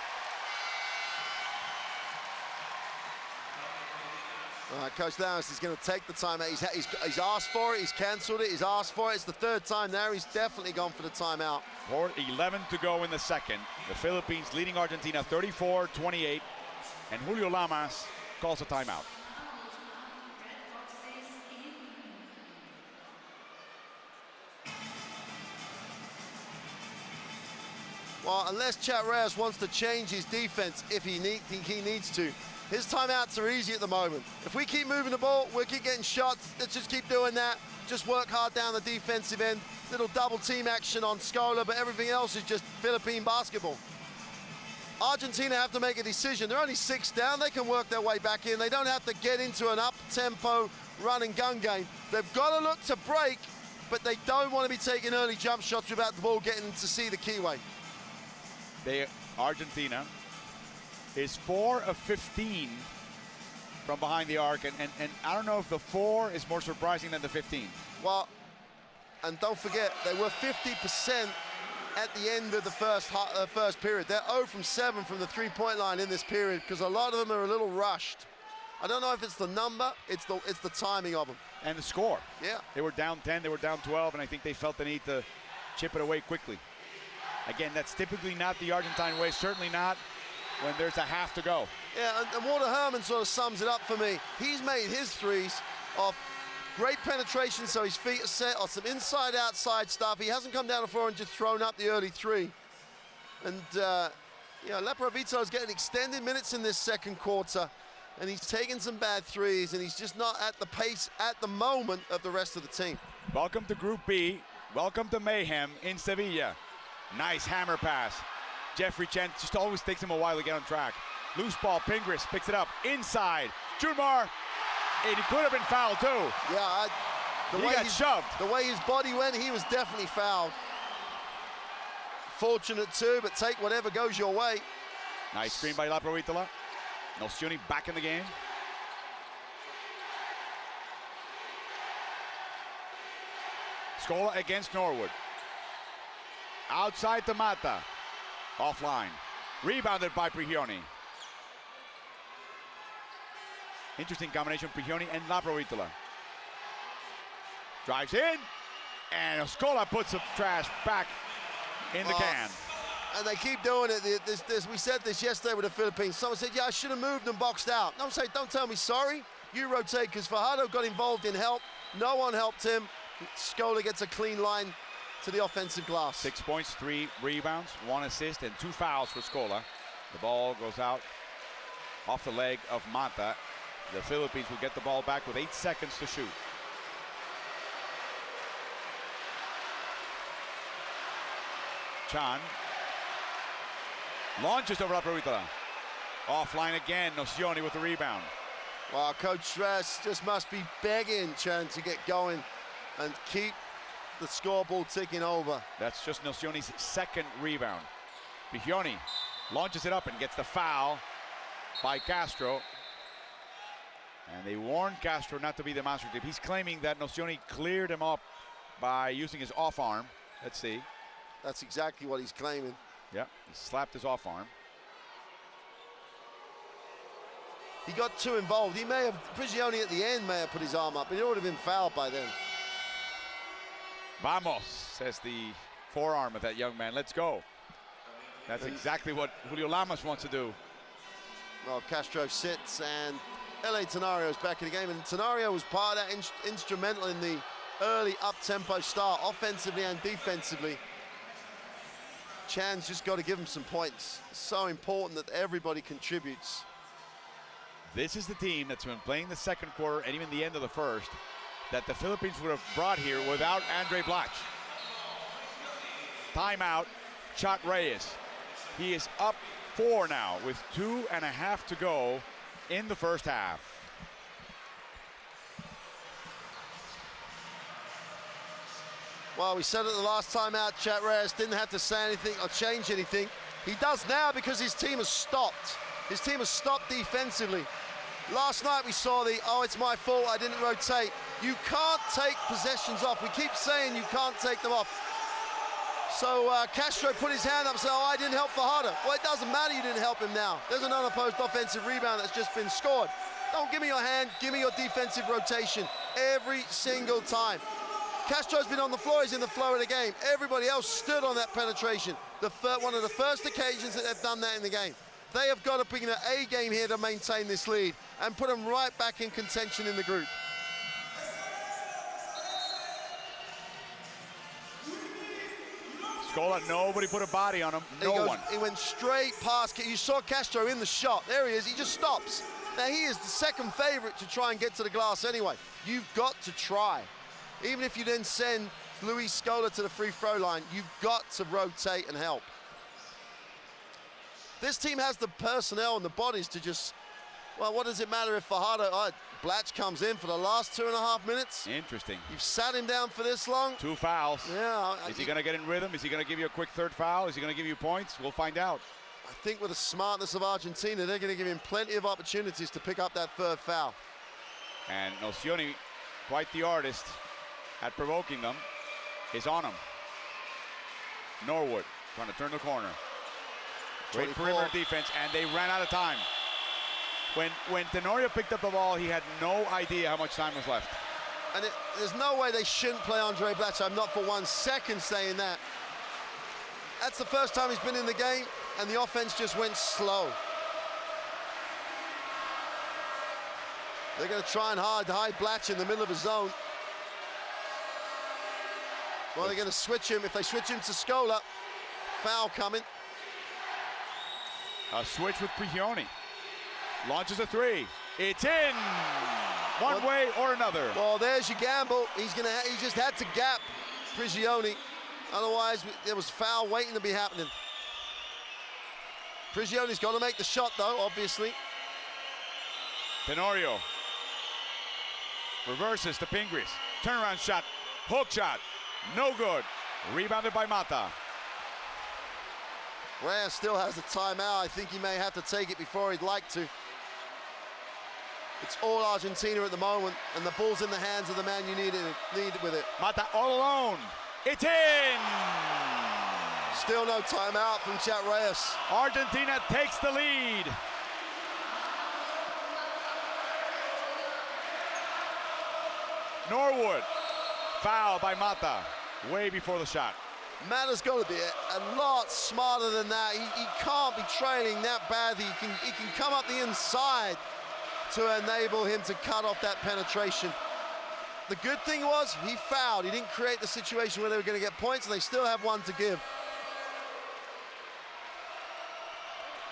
All right, Coach Lamas is going to take the timeout. He's asked for it, he's cancelled it, he's asked for it. It's the third time now. He's definitely gone for the timeout. 4:11 to go in the second. The Philippines leading Argentina 34-28, and Julio Lamas calls a timeout. Well, unless Chat Reyes wants to change his defense, if he needs to, his timeouts are easy at the moment. If we keep moving the ball, we'll keep getting shots. Let's just keep doing that. Just work hard down the defensive end. Little double team action on Scola, but everything else is just Philippine basketball. Argentina have to make a decision. They're only 6 down. They can work their way back in. They don't have to get into an up-tempo run and gun game. They've got to look to break, but they don't want to be taking early jump shots without the ball getting to see the keyway. Argentina is 4 of 15 from behind the arc, and I don't know if the 4 is more surprising than the 15. Well, and don't forget, they were 50% at the end of the first period. They're 0 from 7 from the three-point line in this period because a lot of them are a little rushed. I don't know if it's the number, it's the timing of them. And the score. Yeah. They were down 10, they were down 12, and I think they felt the need to chip it away quickly. Again, that's typically not the Argentine way, certainly not when there's a half to go. Yeah, and Walter Herman sort of sums it up for me. He's made his threes off great penetration, so his feet are set, or some inside-outside stuff. He hasn't come down the floor and just thrown up the early three. And, you know, Laprovito's getting extended minutes in this second quarter, and he's taking some bad threes, and he's just not at the pace at the moment of the rest of the team. Welcome to Group B. Welcome to mayhem in Sevilla. Nice hammer pass. Jeffrey Chen just always takes him a while to get on track. Loose ball, Pingris picks it up inside. Junmar, and he could have been fouled too. Yeah, he got shoved. The way his body went, he was definitely fouled. Fortunate too, but take whatever goes your way. Nice screen by Laprovitola. Nocioni back in the game. Scola against Norwood. Outside to Mata. Offline. Rebounded by Prigioni. Interesting combination, Prigioni and Laprovitola. Drives in, and Scola puts the trash back in the can. And they keep doing it. We said this yesterday with the Philippines. Someone said, yeah, I should have moved and boxed out. No, don't tell me sorry. You rotate, because Fajardo got involved in help. No one helped him. Scola gets a clean line to the offensive glass. 6 points, 3 rebounds, 1 assist, and 2 fouls for Scola. The ball goes out off the leg of Mata. The Philippines will get the ball back with 8 seconds to shoot. Chan launches over Laprovitola. Offline again, Nocioni with the rebound. Well, Coach Stress just must be begging Chan to get going and keep the scoreboard ticking over. That's just Nocioni's second rebound. Prigioni launches it up and gets the foul by Castro. And they warned Castro not to be demonstrative. He's claiming that Nocioni cleared him up by using his off arm. Let's see. That's exactly what he's claiming. Yeah, he slapped his off arm. He got too involved. Prigioni at the end may have put his arm up, but he would have been fouled by then. Vamos, says the forearm of that young man. Let's go. That's exactly what Julio Lamas wants to do. Well, Castro sits, and L.A. Tenario's back in the game, and Tenario was part of that, instrumental in the early up-tempo start, offensively and defensively. Chan's just got to give him some points. It's so important that everybody contributes. This is the team that's been playing the second quarter and even the end of the first that the Philippines would have brought here without Andre Blach. Timeout, Chat Reyes. He is up 4 now with 2.5 to go in the first half. Well, we said it the last time out, Chat Reyes didn't have to say anything or change anything. He does now because his team has stopped. His team has stopped defensively. Last night we saw oh, it's my fault, I didn't rotate. You can't take possessions off. We keep saying you can't take them off. So Castro put his hand up and said, oh, I didn't help Fajardo. Well, it doesn't matter you didn't help him now. There's an unopposed offensive rebound that's just been scored. Don't give me your hand, give me your defensive rotation every single time. Castro's been on the floor, he's in the flow of the game. Everybody else stood on that penetration. One of the first occasions that they've done that in the game. They have got to bring the A game here to maintain this lead and put them right back in contention in the group. Scola, nobody put a body on him, no one. He went straight past, you saw Castro in the shot. There he is, he just stops. Now he is the second favorite to try and get to the glass anyway. You've got to try. Even if you then send Luis Scola to the free throw line, you've got to rotate and help. This team has the personnel and the bodies to just, well, what does it matter if Fajardo, Blatch comes in for the last 2.5 minutes? Interesting. You've sat him down for this long? 2 fouls. Yeah. Is he going to get in rhythm? Is he going to give you a quick third foul? Is he going to give you points? We'll find out. I think with the smartness of Argentina, they're going to give him plenty of opportunities to pick up that third foul. And Nocioni, quite the artist at provoking them, is on him. Norwood trying to turn the corner. Great 24. perimeter defense, and they ran out of time. When Tenorio picked up the ball, he had no idea how much time was left. And there's no way they shouldn't play Andre Blatch. I'm not for 1 second saying that. That's the first time he's been in the game, and the offense just went slow. They're going to try and hide Blatch in the middle of a zone. Well, they're going to switch him. If they switch him to Scola, foul coming. A switch with Prigioni. Launches a 3. It's in! One way or another. Well, there's your gamble. He just had to gap Prigioni. Otherwise, there was foul waiting to be happening. Prigioni's got to make the shot, though, obviously. Tenorio reverses to Pingris. Turnaround shot, hook shot, no good. Rebounded by Mata. Reyes still has a timeout. I think he may have to take it before he'd like to. It's all Argentina at the moment, and the ball's in the hands of the man you need with it. Mata all alone. It's in! Still no timeout from Chat Reyes. Argentina takes the lead. Norwood, foul by Mata, way before the shot. Mata's got to be a lot smarter than that. He can't be trailing that badly. He can come up the inside to enable him to cut off that penetration. The good thing was he fouled. He didn't create the situation where they were going to get points, and they still have one to give.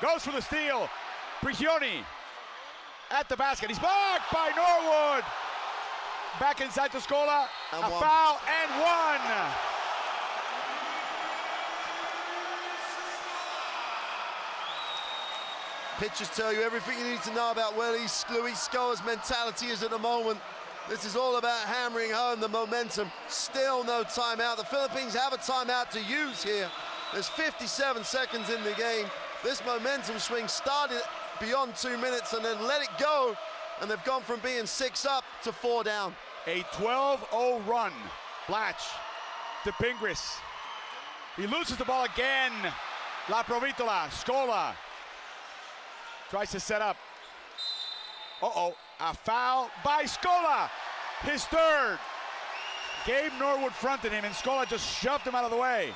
Goes for the steal. Prigioni at the basket. He's blocked by Norwood. Back inside to Scola. A foul and one. Pictures tell you everything you need to know about where Luis Scola's mentality is at the moment. This is all about hammering home the momentum. Still no timeout. The Philippines have a timeout to use here. There's 57 seconds in the game. This momentum swing started beyond 2 minutes and then let it go. And they've gone from being 6 up to 4 down. A 12-0 run. Blatch to Pingris. He loses the ball again. La Provitola, Scola. Tries to set up. Uh-oh, a foul by Scola. His third. Gabe Norwood fronted him and Scola just shoved him out of the way.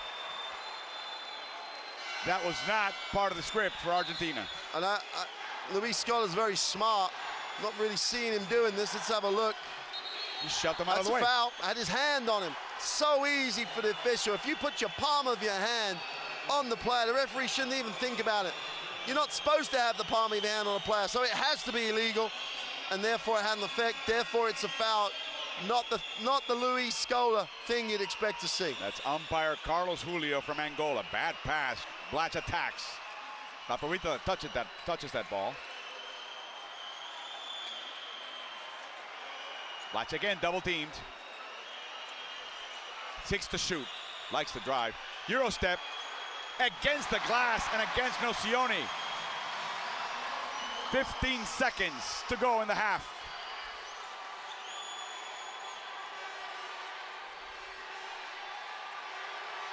That was not part of the script for Argentina. And Luis Scola's very smart. Not really seeing him doing this. Let's have a look. He shoved him out of the way. That's a foul. Had his hand on him. So easy for the official. If you put your palm of your hand on the player, the referee shouldn't even think about it. You're not supposed to have the palm of your hand on a player, so it has to be illegal, and therefore it had an effect. Therefore, it's a foul. Not the Luis Scola thing you'd expect to see. That's umpire Carlos Julio from Angola. Bad pass. Blatch attacks. Paparita touches that ball. Blatch again, double teamed. 6 to shoot. Likes to drive. Euro step against the glass and against Nocioni. 15 seconds to go in the half.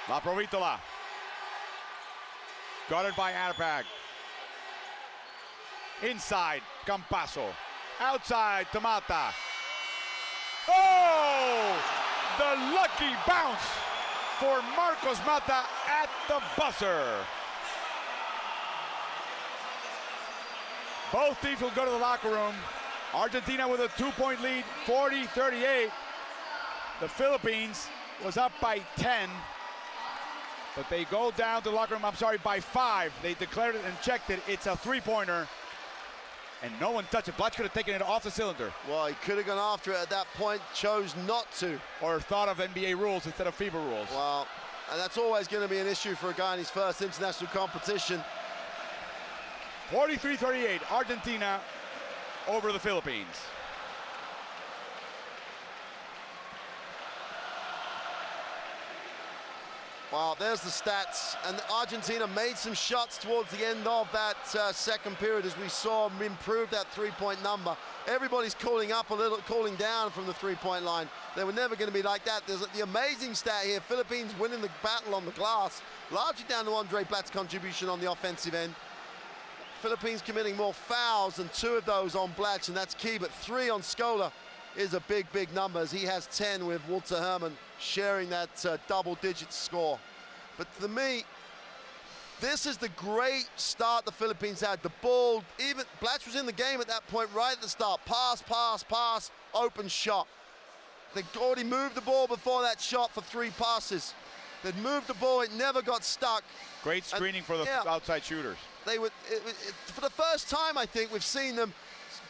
La Provitola. Guarded by Arpag. Inside, Campasso. Outside, Tamata. Oh! The lucky bounce for Marcos Mata at the buzzer. Both teams will go to the locker room. Argentina with a 2-point lead, 40-38. The Philippines was up by 10, but they go down to the locker room, by 5. They declared it and checked it. It's a three-pointer, and no one touched it. Blatch could have taken it off the cylinder. Well, he could have gone after it at that point, chose not to. Or thought of NBA rules instead of FIBA rules. Well, and that's always going to be an issue for a guy in his first international competition. 43-38, Argentina over the Philippines. Well, there's the stats, and Argentina made some shots towards the end of that second period as we saw them improve that three-point number. Everybody's cooling up a little, cooling down from the three-point line. They were never going to be like that. There's the amazing stat here, Philippines winning the battle on the glass, largely down to Andre Blatt's contribution on the offensive end. Philippines committing more fouls, and 2 of those on Blatch, and that's key, but 3 on Scola is a big, big number, as he has 10 with Walter Herman sharing that double-digit score. But for me, this is the great start the Philippines had. The ball, even Blatch was in the game at that point right at the start. Pass, pass, pass, open shot. They'd already moved the ball before that shot for 3 passes. They'd moved the ball, it never got stuck. Great screening for the outside shooters. They would, for the first time, I think, we've seen them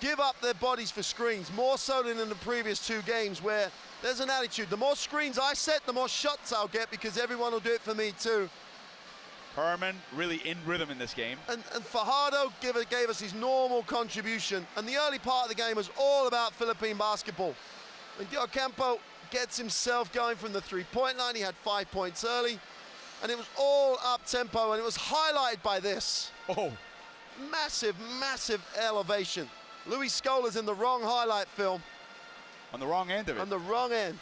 give up their bodies for screens, more so than in the previous 2 games, where there's an attitude. The more screens I set, the more shots I'll get, because everyone will do it for me too. Herman really in rhythm in this game. And Fajardo gave us his normal contribution, and the early part of the game was all about Philippine basketball. When Diocampo gets himself going from the three-point line, he had 5 points early, and it was all up-tempo, and it was highlighted by this. Oh. Massive, massive elevation. Luis Scola's in the wrong highlight film. On the wrong end of it. On the wrong end.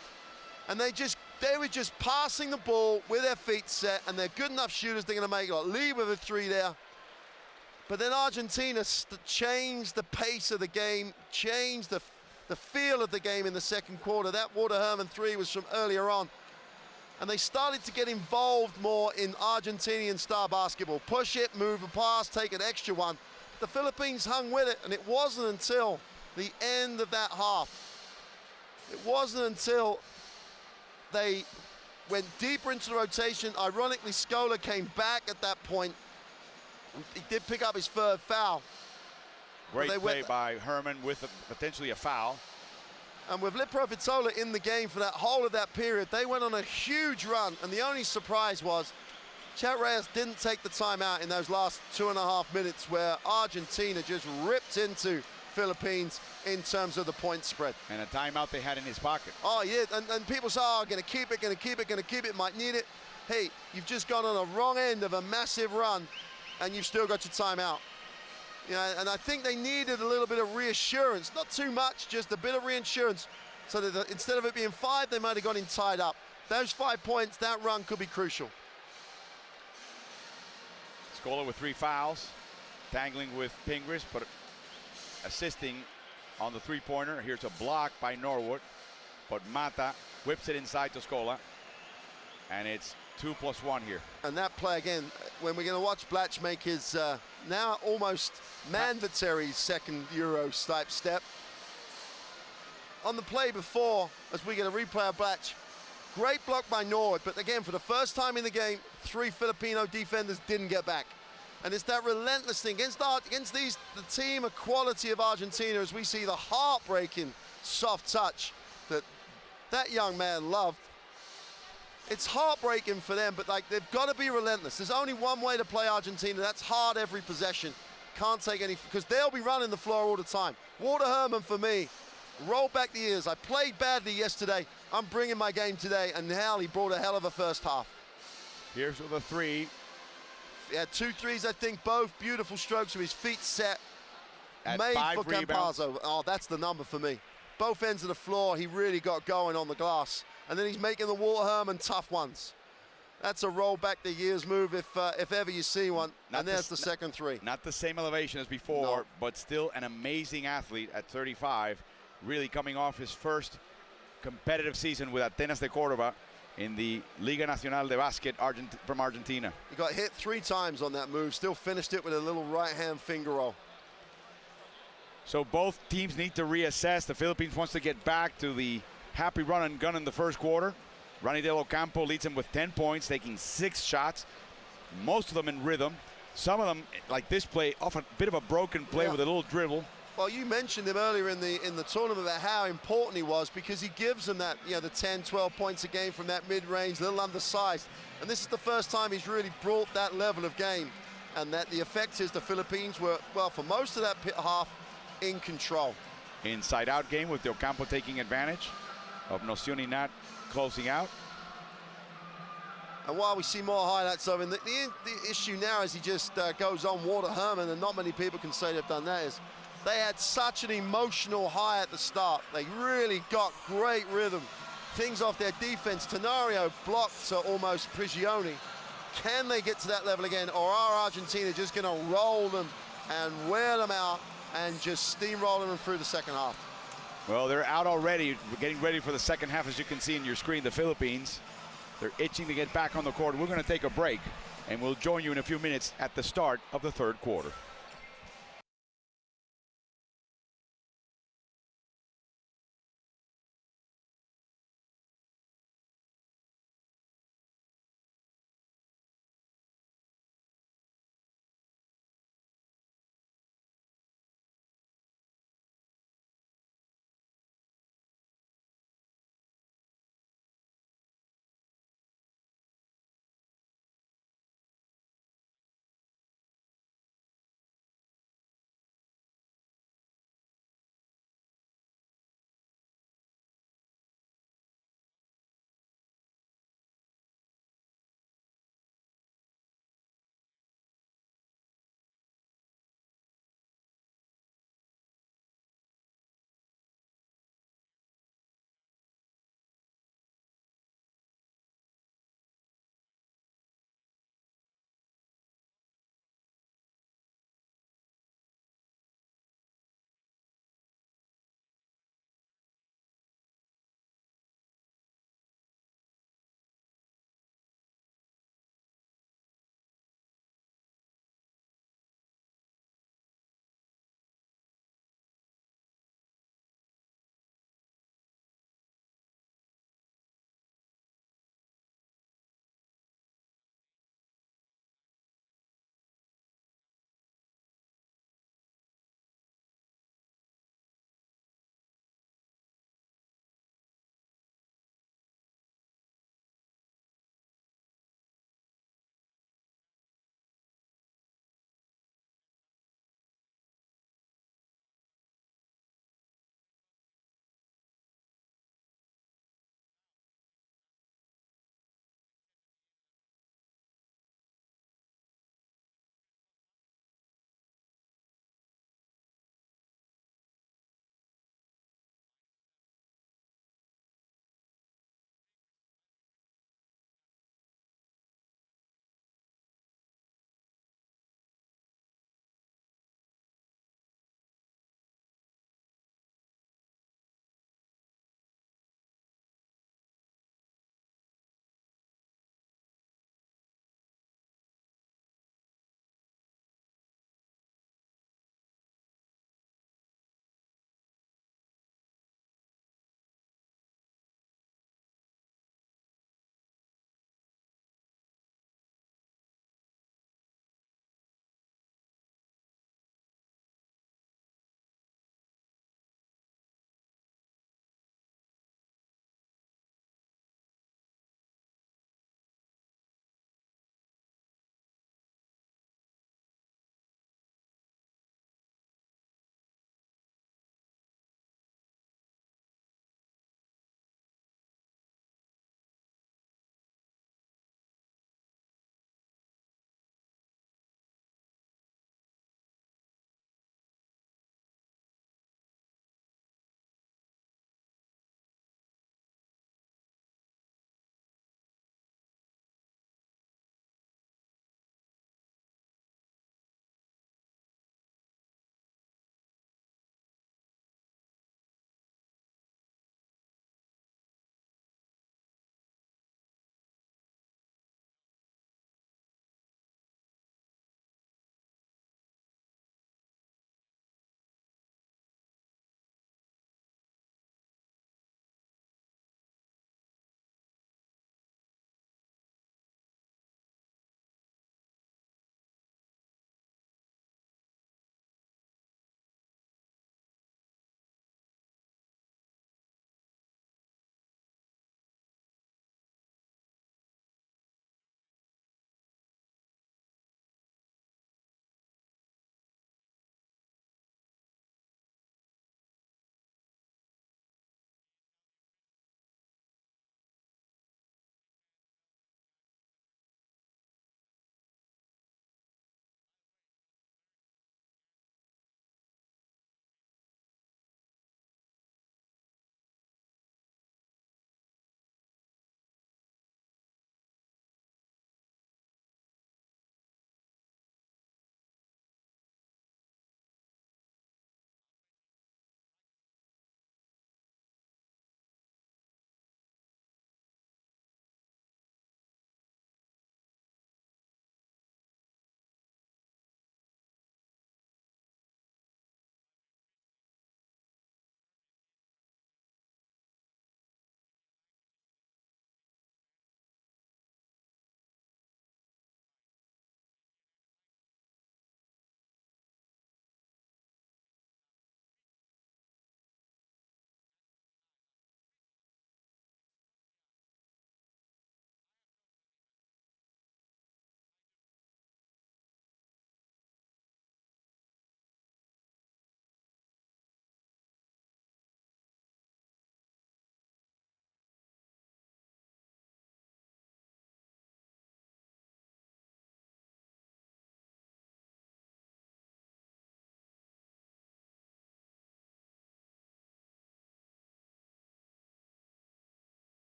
And they were just passing the ball with their feet set, and they're good enough shooters, they're going to make a lead with a 3 there. But then Argentina changed the pace of the game, changed the feel of the game in the second quarter. That Walter Herman 3 was from earlier on. And they started to get involved more in Argentinian star basketball. Push it, move a pass, take an extra one. The Philippines hung with it, and it wasn't until the end of that half. It wasn't until they went deeper into the rotation. Ironically, Scola came back at that point. He did pick up his 3rd foul. Great play by Herman with potentially a foul. And with Liprovitola in the game for that whole of that period, they went on a huge run, and the only surprise was Chet Reyes didn't take the timeout in those last 2.5 minutes, where Argentina just ripped into Philippines in terms of the point spread. And a timeout they had in his pocket. Oh, yeah, and people say, oh, going to keep it, might need it. Hey, you've just gone on the wrong end of a massive run, and you've still got your timeout. You know, and I think they needed a little bit of reassurance, not too much, just a bit of reassurance, so that instead of it being 5, they might have got him tied up. Those 5 points, that run could be crucial. Scola with 3 fouls, tangling with Pingris, but assisting on the three-pointer. Here's a block by Norwood, but Mata whips it inside to Scola, and it's 2+1 here. And that play again, when we're going to watch Blatch make his now almost mandatory second Euro type step. On the play before, as we get a replay of Blatch, great block by Norwood, but again, for the first time in the game, 3 Filipino defenders didn't get back. And it's that relentless thing against the team of quality of Argentina, as we see the heartbreaking soft touch that young man loved. It's heartbreaking for them, but like, they've got to be relentless. There's only one way to play Argentina. That's hard every possession. Can't take any, because they'll be running the floor all the time. Walter Herman, for me, roll back the years. I played badly yesterday. I'm bringing my game today, and now he brought a hell of a first half. Here's the 3. He had 2 threes, I think, both beautiful strokes with his feet set. At made 5 for rebounds. Campazzo. Oh, that's the number for me. Both ends of the floor, he really got going on the glass. And then he's making the Walter Herman tough ones. That's a roll back the years move if ever you see one. And there's the second three. Not the same elevation as before, No. but still an amazing athlete at 35, really coming off his first competitive season with Atenas de Córdoba in the Liga Nacional de Basket from Argentina. He got hit 3 times on that move, still finished it with a little right-hand finger roll. So both teams need to reassess. The Philippines wants to get back to the happy run and gun in the first quarter. Ronnie Del Ocampo leads him with 10 points, taking 6 shots, most of them in rhythm. Some of them, like this play, off a bit of a broken play with a little dribble. Well, you mentioned him earlier in the tournament about how important he was, because he gives them that, the 10, 12 points a game from that mid-range, little undersized. And this is the first time he's really brought that level of game. And that the effect is the Philippines were, well, for most of that half, in control. Inside-out game with Del Campo taking advantage of Nocion y Nat closing out. And while we see more highlights of him, the issue now as he just goes on, Walter Herman, and not many people can say they've done that, is they had such an emotional high at the start. They really got great rhythm. Things off their defense. Tenario blocked almost Prigioni. Can they get to that level again, or are Argentina just going to roll them and wear them out and just steamrolling them through the second half? Well, they're out already, getting ready for the second half, as you can see in your screen, the Philippines. They're itching to get back on the court. We're going to take a break, and we'll join you in a few minutes at the start of the third quarter.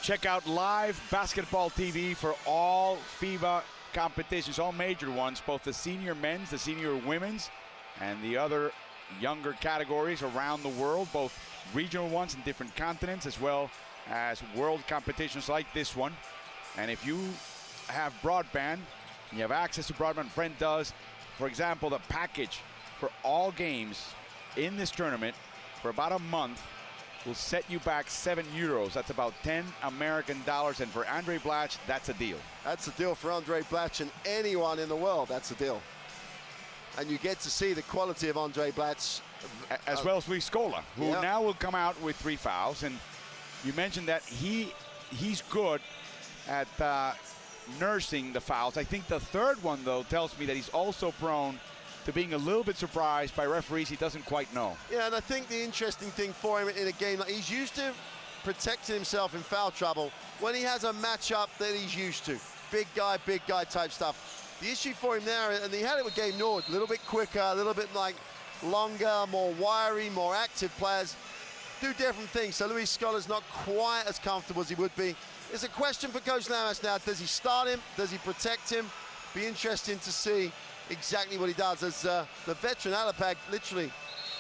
check out live basketball TV for all FIBA competitions, all major ones, both the senior men's, the senior women's, and the other younger categories around the world, both regional ones in different continents, as well as world competitions like this one. And if you have broadband, you have access to broadband, friend does, for example, the package for all games in this tournament for about a month will set you back €7. That's about 10 American dollars. And for Andre Blatch, that's a deal. That's a deal for Andre Blatch and anyone in the world. That's a deal. And you get to see the quality of Andre Blatch. As well as Luis Scola, who now will come out with 3 fouls. And you mentioned that he's good at nursing the fouls. I think the third one, though, tells me that he's also prone to being a little bit surprised by referees he doesn't quite know. Yeah, and I think the interesting thing for him in a game, like, he's used to protecting himself in foul trouble when he has a matchup that he's used to. Big guy type stuff. The issue for him there, and he had it with Game Nord, a little bit quicker, a little bit like longer, more wiry, more active players do different things. So Luis Scola's not quite as comfortable as he would be. It's a question for Coach Lamas now. Does he start him? Does he protect him? Be interesting to see exactly what he does, as the veteran Alapag literally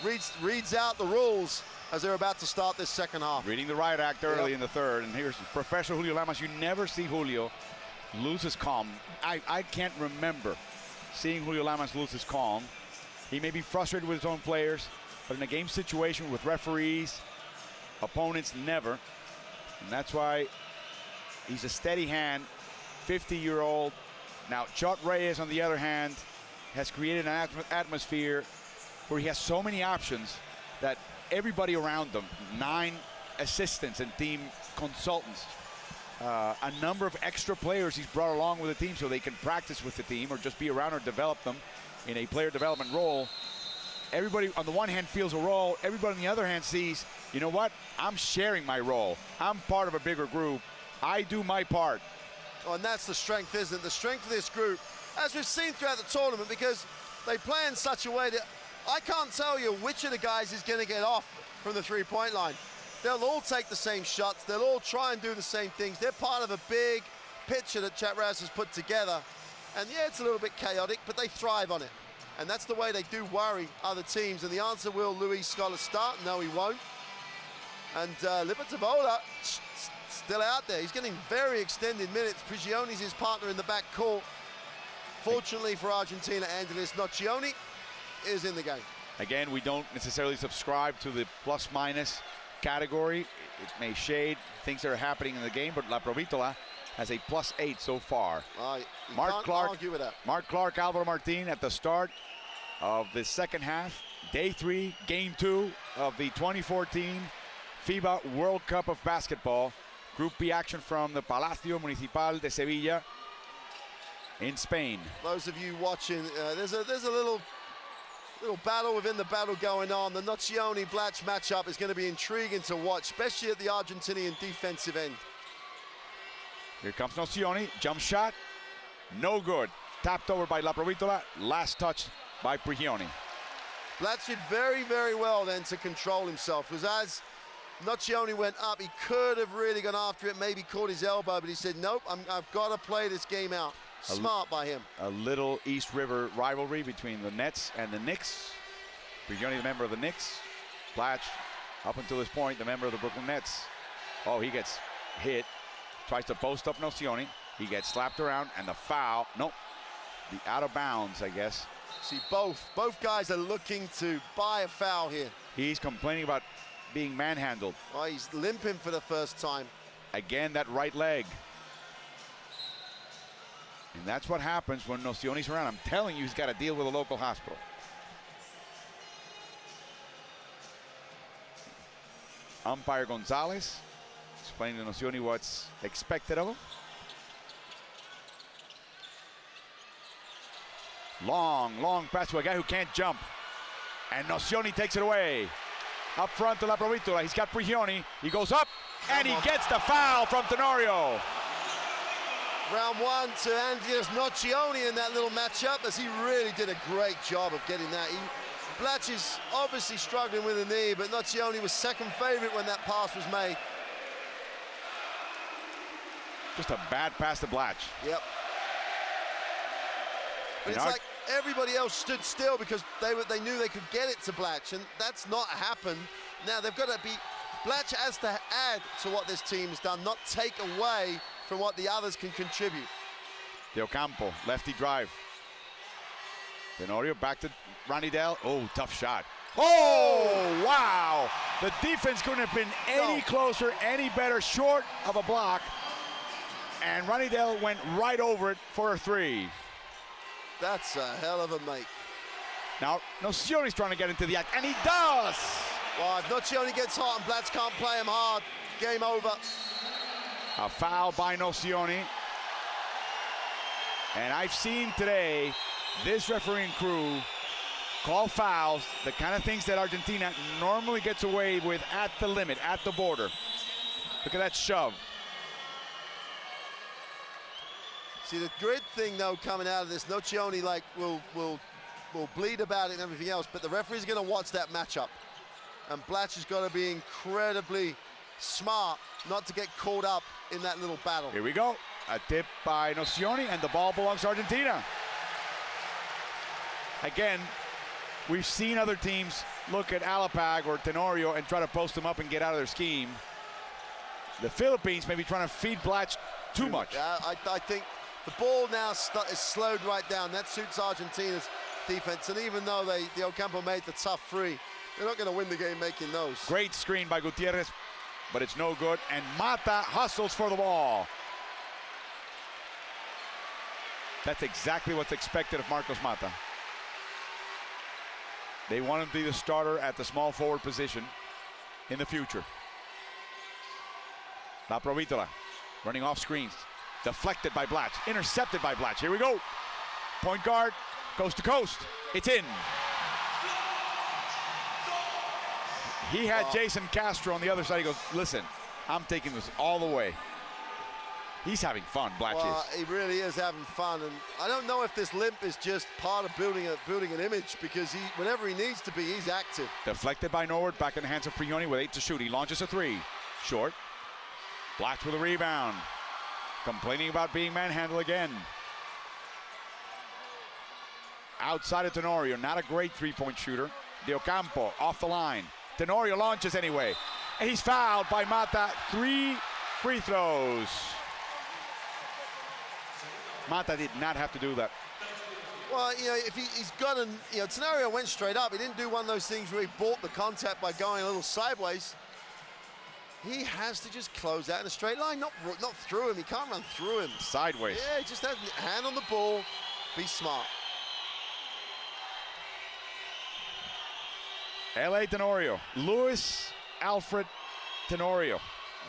reads out the rules as they're about to start this second half. Reading the riot act early in the third, and here's Professor Julio Lamas. You never see Julio lose his calm. I can't remember seeing Julio Lamas lose his calm. He may be frustrated with his own players, but in a game situation with referees, opponents, never. And that's why he's a steady hand, 50-year-old. Now, Chot Reyes, on the other hand, has created an atmosphere where he has so many options that everybody around them, 9 assistants and team consultants, a number of extra players he's brought along with the team so they can practice with the team or just be around or develop them in a player development role. Everybody on the one hand feels a role, everybody on the other hand sees, you know what, I'm sharing my role. I'm part of a bigger group. I do my part. Oh, and that's the strength, isn't it? The strength of this group, as we've seen throughout the tournament, because they play in such a way that I can't tell you which of the guys is going to get off from the three-point line. They'll all take the same shots. They'll all try and do the same things. They're part of a big picture that Chet Rouse has put together. And yeah, it's a little bit chaotic, but they thrive on it. And that's the way they do worry other teams. And the answer, will Luis Scola start? No, he won't. And Libertavola still out there. He's getting very extended minutes. Prigioni's his partner in the back court. Fortunately for Argentina, Andres Nocioni is in the game. Again, we don't necessarily subscribe to the plus-minus category. It may shade things that are happening in the game, but La Provitola has a +8 so far. Mark Clark, argue with that. Mark Clark, Alvaro Martin at the start of the second half. Day 3, Game 2 of the 2014 FIBA World Cup of Basketball. Group B action from the Palacio Municipal de Sevilla in Spain. Those of you watching, there's a little battle within the battle going on. The Nocioni-Blatch matchup is going to be intriguing to watch, especially at the Argentinian defensive end. Here comes Nocioni, jump shot, no good. Tapped over by La Provitola, last touch by Prigioni. Blatch did very, very well then to control himself, because as Nocioni went up, he could have really gone after it, maybe caught his elbow, but he said, nope, I've got to play this game out. Smart by him. A little East River rivalry between the Nets and the Knicks. Prigioni, the member of the Knicks. Blatch, up until this point, the member of the Brooklyn Nets. Oh, he gets hit. Tries to post up Nocioni. He gets slapped around, and the foul. Nope. The out of bounds, I guess. See, both guys are looking to buy a foul here. He's complaining about being manhandled. Oh, he's limping for the first time. Again, that right leg. And that's what happens when Nocioni's around. I'm telling you, he's got to deal with a local hospital. Umpire Gonzalez explaining to Nocioni what's expected of him. Long pass to a guy who can't jump. And Nocioni takes it away. Up front to La Provitola. He's got Prigioni. He goes up, and he gets the foul from Tenorio. Round 1 to Andres Nocioni in that little matchup, as he really did a great job of getting that. Blatch is obviously struggling with a knee, but Nocioni was second favorite when that pass was made. Just a bad pass to Blatch. Yep. But it's like everybody else stood still because they knew they could get it to Blatch, and that's not happened. Now they've got to be, Blatch has to add to what this team's done, not take away from what the others can contribute. De Ocampo, lefty drive. Tenorio back to Ranidel. Oh, tough shot. Oh, wow. The defense couldn't have been any closer, any better, short of a block. And Ranidel went right over it for a three. That's a hell of a make. Now, Nocioni's trying to get into the act, and he does! Well, if Nocioni gets hot and Blatch can't play him hard, game over. A foul by Nocioni. And I've seen today this refereeing crew call fouls, the kind of things that Argentina normally gets away with at the limit, at the border. Look at that shove. See, the great thing, though, coming out of this, Nocioni, like, will bleed about it and everything else, but the referee's going to watch that matchup. And Blatch has got to be incredibly smart not to get caught up in that little battle. Here we go. A tip by Nocioni, and the ball belongs to Argentina. Again, we've seen other teams look at Alapag or Tenorio and try to post them up and get out of their scheme. The Philippines may be trying to feed Blatch too much. I think the ball now is slowed right down. That suits Argentina's defense. And even though De Ocampo made the tough free, they're not going to win the game making those. Great screen by Gutierrez, but it's no good. And Mata hustles for the ball. That's exactly what's expected of Marcos Mata. They want him to be the starter at the small forward position in the future. La Provitola running off screens. Deflected by Blatch. Intercepted by Blatch. Here we go. Point guard, coast to coast. It's in. He had Jason Castro on the other side. He goes, listen, I'm taking this all the way. He's having fun, Blatch is. He really is having fun, and I don't know if this limp is just part of building an image, because whenever he needs to be, he's active. Deflected by Norwood, back in the hands of Prigioni with 8 to shoot. He launches a three. Short. Blatch with a rebound. Complaining about being manhandled again. Outside of Tenorio, not a great three-point shooter. De Ocampo off the line. Tenorio launches anyway. And he's fouled by Mata. 3 free throws. Mata did not have to do that. Well, you know, if he's got an, you know, Tenorio went straight up. He didn't do one of those things where he bought the contact by going a little sideways. He has to just close out in a straight line, not through him. He can't run through him. Sideways. Yeah, just have your hand on the ball, be smart. L.A. Tenorio, Luis Alfred Tenorio,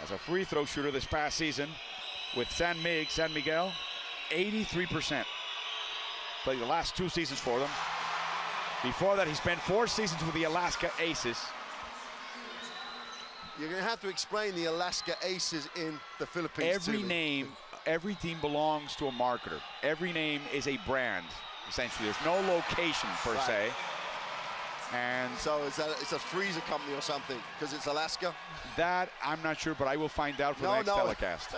as a free throw shooter this past season with San Miguel, 83%. Played the last 2 seasons for them. Before that, he spent 4 seasons with the Alaska Aces. You're going to have to explain the Alaska Aces in the Philippines. Every name, every team belongs to a marketer. Every name is a brand, essentially. There's no location per se. And so it's a freezer company or something, because it's Alaska? That, I'm not sure, but I will find out for the next telecast.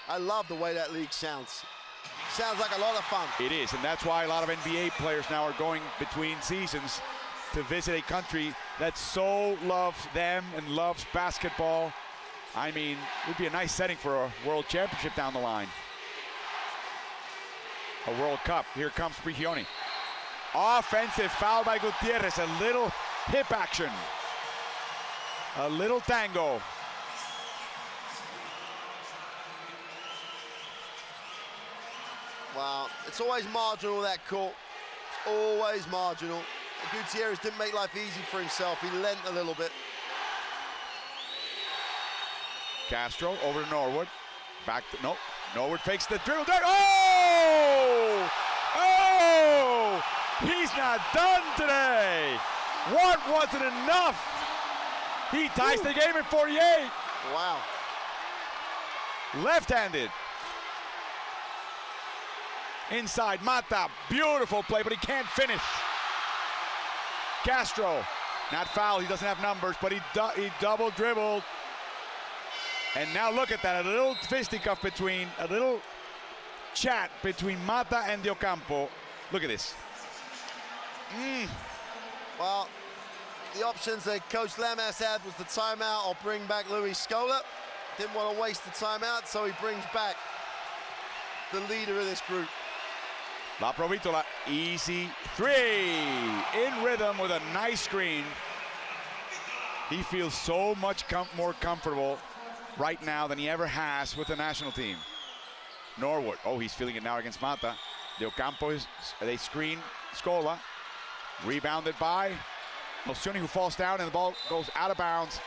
I love the way that league sounds. Sounds like a lot of fun. It is, and that's why a lot of NBA players now are going between seasons to visit a country that so loves them and loves basketball. I mean, it would be a nice setting for a world championship down the line. A World Cup. Here comes Prigioni. Offensive foul by Gutierrez. A little hip action. A little tango. Wow, it's always marginal, that call. It's always marginal. Gutierrez didn't make life easy for himself. He lent a little bit. Castro over to Norwood. Back to, nope. Norwood fakes the dribble. Oh! Oh! He's not done today. What wasn't enough? He ties the game at 48. Wow. Left-handed. Inside, Mata, beautiful play, but he can't finish. Castro, not fouled, he doesn't have numbers, but he double dribbled. And now look at that, a little fisticuff between, a little chat between Mata and De Ocampo. Look at this. Well, the options that Coach Lamas had was the timeout or bring back Luis Scola. Didn't want to waste the timeout, so he brings back the leader of this group. La Provitola, easy three. In rhythm with a nice screen. He feels so much more comfortable right now than he ever has with the national team. Norwood, oh, he's feeling it now against Mata. De Ocampo, they screen Scola. Rebounded by Nocioni, who falls down, and the ball goes out of bounds.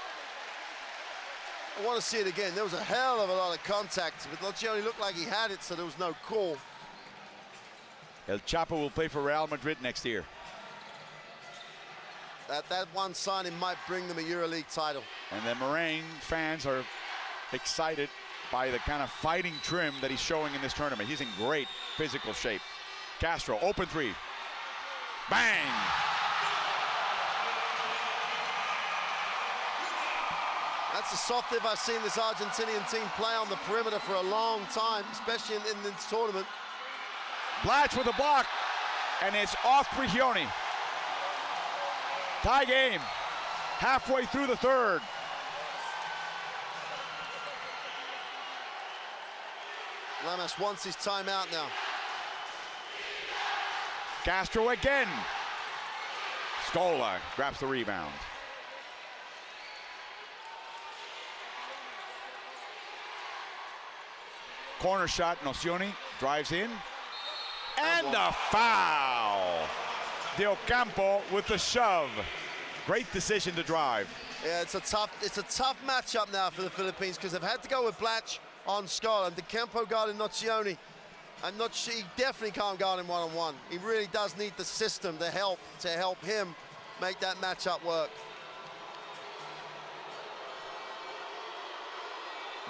I want to see it again. There was a hell of a lot of contact, but Nocioni looked like he had it, so there was no call. El Chapo will play for Real Madrid next year. That one signing might bring them a EuroLeague title. And the Moraine fans are excited by the kind of fighting trim that he's showing in this tournament. He's in great physical shape. Castro, open three. Bang! That's the softest I've seen this Argentinian team play on the perimeter for a long time, especially in this tournament. Blatch with a block, and it's off Prigioni. Tie game, halfway through the third. Lamas wants his timeout now. Castro again. Scola grabs the rebound. Corner shot, Nocioni drives in. And a foul. De Ocampo with the shove. Great decision to drive. Yeah, it's a tough matchup now for the Philippines because they've had to go with Blatch on Scola and De Ocampo guarding Nocioni. I'm not sure, he definitely can't guard him one-on-one. He really does need the system to help him make that matchup work.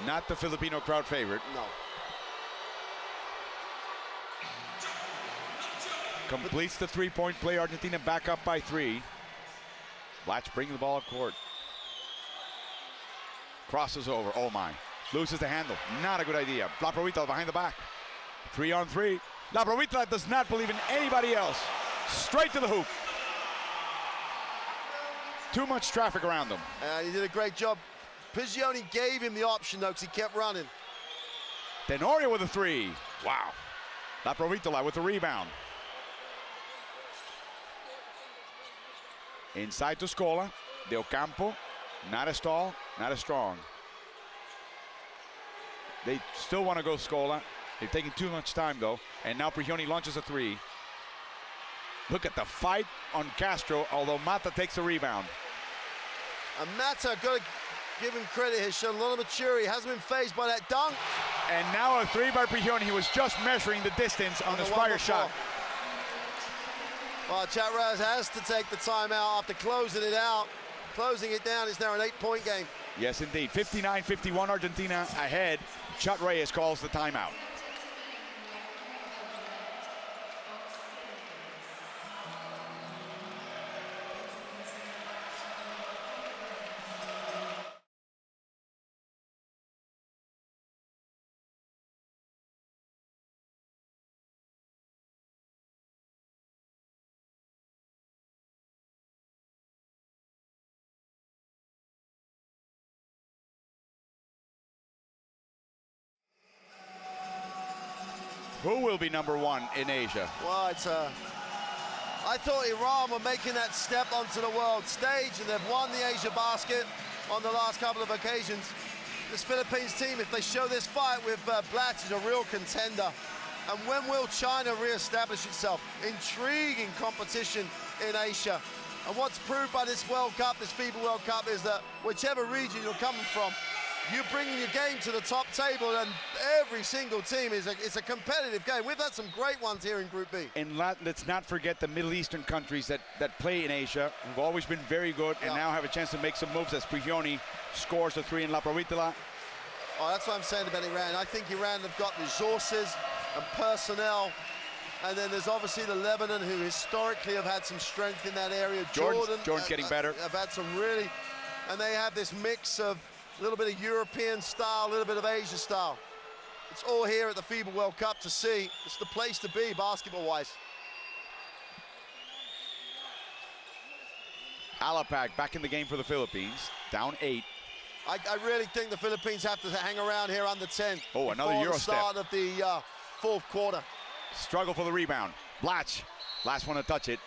Not the Filipino crowd favorite. No. Completes the three-point play. Argentina back up by 3. Blatch bringing the ball up court. Crosses over. Oh my. Loses the handle. Not a good idea. La Provitola behind the back. 3-on-3. La Provitola does not believe in anybody else. Straight to the hoop. Too much traffic around them. He did a great job. Prigioni gave him the option though because he kept running. Tenorio with a 3. Wow. La Provitola with the rebound. Inside to Scola. De Ocampo, not as tall, not as strong. They still want to go Scola. They're taking too much time though. And now Prigioni launches a 3. Look at the fight on Castro, although Mata takes the rebound. And Mata, got to give him credit, has shown a lot of maturity. Hasn't been fazed by that dunk. And now a 3 by Prigioni. He was just measuring the distance on his prior shot. Well, Chatraz has to take the timeout after closing it out. Closing it down, it's now an 8-point game. Yes, indeed. 59-51, Argentina ahead. Chat Reyes calls the timeout. Who will be number 1 in Asia? Well, I thought Iran were making that step onto the world stage, and they've won the Asia basket on the last couple of occasions. This Philippines team, if they show this fight with Blatch, is a real contender. And when will China re-establish itself? Intriguing competition in Asia. And what's proved by this World Cup, this FIBA World Cup, is that whichever region you're coming from, you're bringing your game to the top table, and every single team it's a competitive game. We've had some great ones here in Group B. And let's not forget the Middle Eastern countries that play in Asia, who've always been very good and now have a chance to make some moves as Prigioni scores the 3 in La Provitola. Oh, that's what I'm saying about Iran. I think Iran have got resources and personnel. And then there's obviously the Lebanon, who historically have had some strength in that area. Jordan's getting better. Have had some really, and they have this mix of A little bit of European style, a little bit of Asia style. It's all here at the FIBA World Cup to see. It's the place to be basketball-wise. Alapag back in the game for the Philippines, down 8. I really think the Philippines have to hang around here under 10. Oh, another Euro the start step. of the fourth quarter. Struggle for the rebound. Blatch, last one to touch it.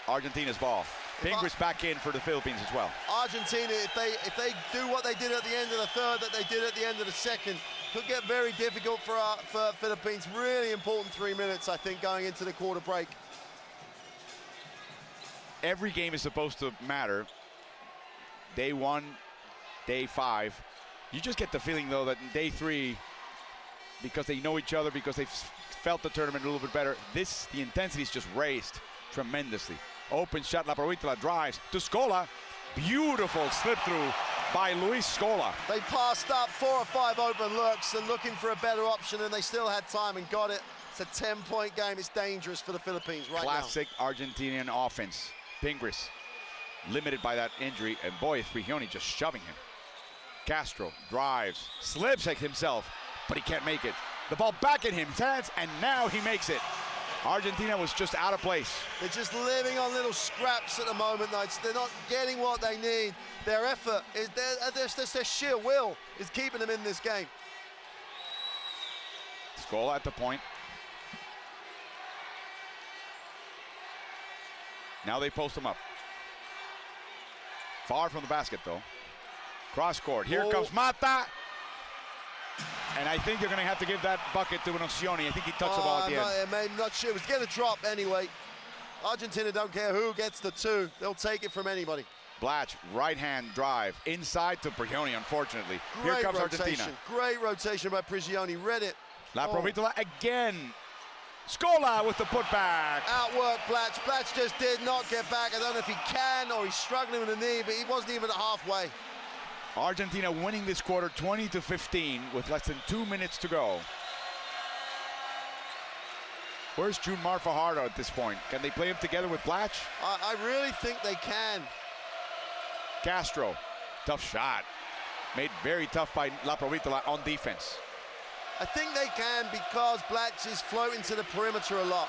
Argentina's ball. Pingris back in for the Philippines as well. Argentina, if they do what they did at the end of the third, that they did at the end of the second, could get very difficult for Philippines. Really important 3 minutes, I think, going into the quarter break. Every game is supposed to matter. Day 1, day 5. You just get the feeling, though, that in day 3, because they know each other, because they've felt the tournament a little bit better, the intensity's just raised tremendously. Open shot, Laprovitola drives to Scola. Beautiful slip through by Luis Scola. They passed up 4 or 5 open looks and looking for a better option, and they still had time and got it. It's a 10-point game. It's dangerous for the Philippines right now. Classic Argentinian offense. Pingris limited by that injury, and boy, Frigioni just shoving him. Castro drives, slips at himself, but he can't make it. The ball back in his hands, and now he makes it. Argentina was just out of place. They're just living on little scraps at the moment, though. They're not getting what they need. Their effort, their sheer will is keeping them in this game. Scola at the point. Now they post him up. Far from the basket, though. Cross court. Here comes Mata. And I think you're going to have to give that bucket to Nocioni. I think he touched the ball at the end. I'm not sure. It was going to drop anyway. Argentina don't care who gets the 2. They'll take it from anybody. Blatch, right-hand drive. Inside to Prigioni, unfortunately. Here comes Argentina. Great rotation by Prigioni. Read it. Laprovitola again. Scola with the putback. Outwork Blatch. Blatch just did not get back. I don't know if he can or he's struggling with the knee, but he wasn't even at halfway. Argentina winning this quarter 20-15 with less than 2 minutes to go. Where's Junmar Fajardo at this point? Can they play him together with Blatch? I really think they can. Castro, tough shot. Made very tough by Laprovitola on defense. I think they can because Blatch is floating to the perimeter a lot.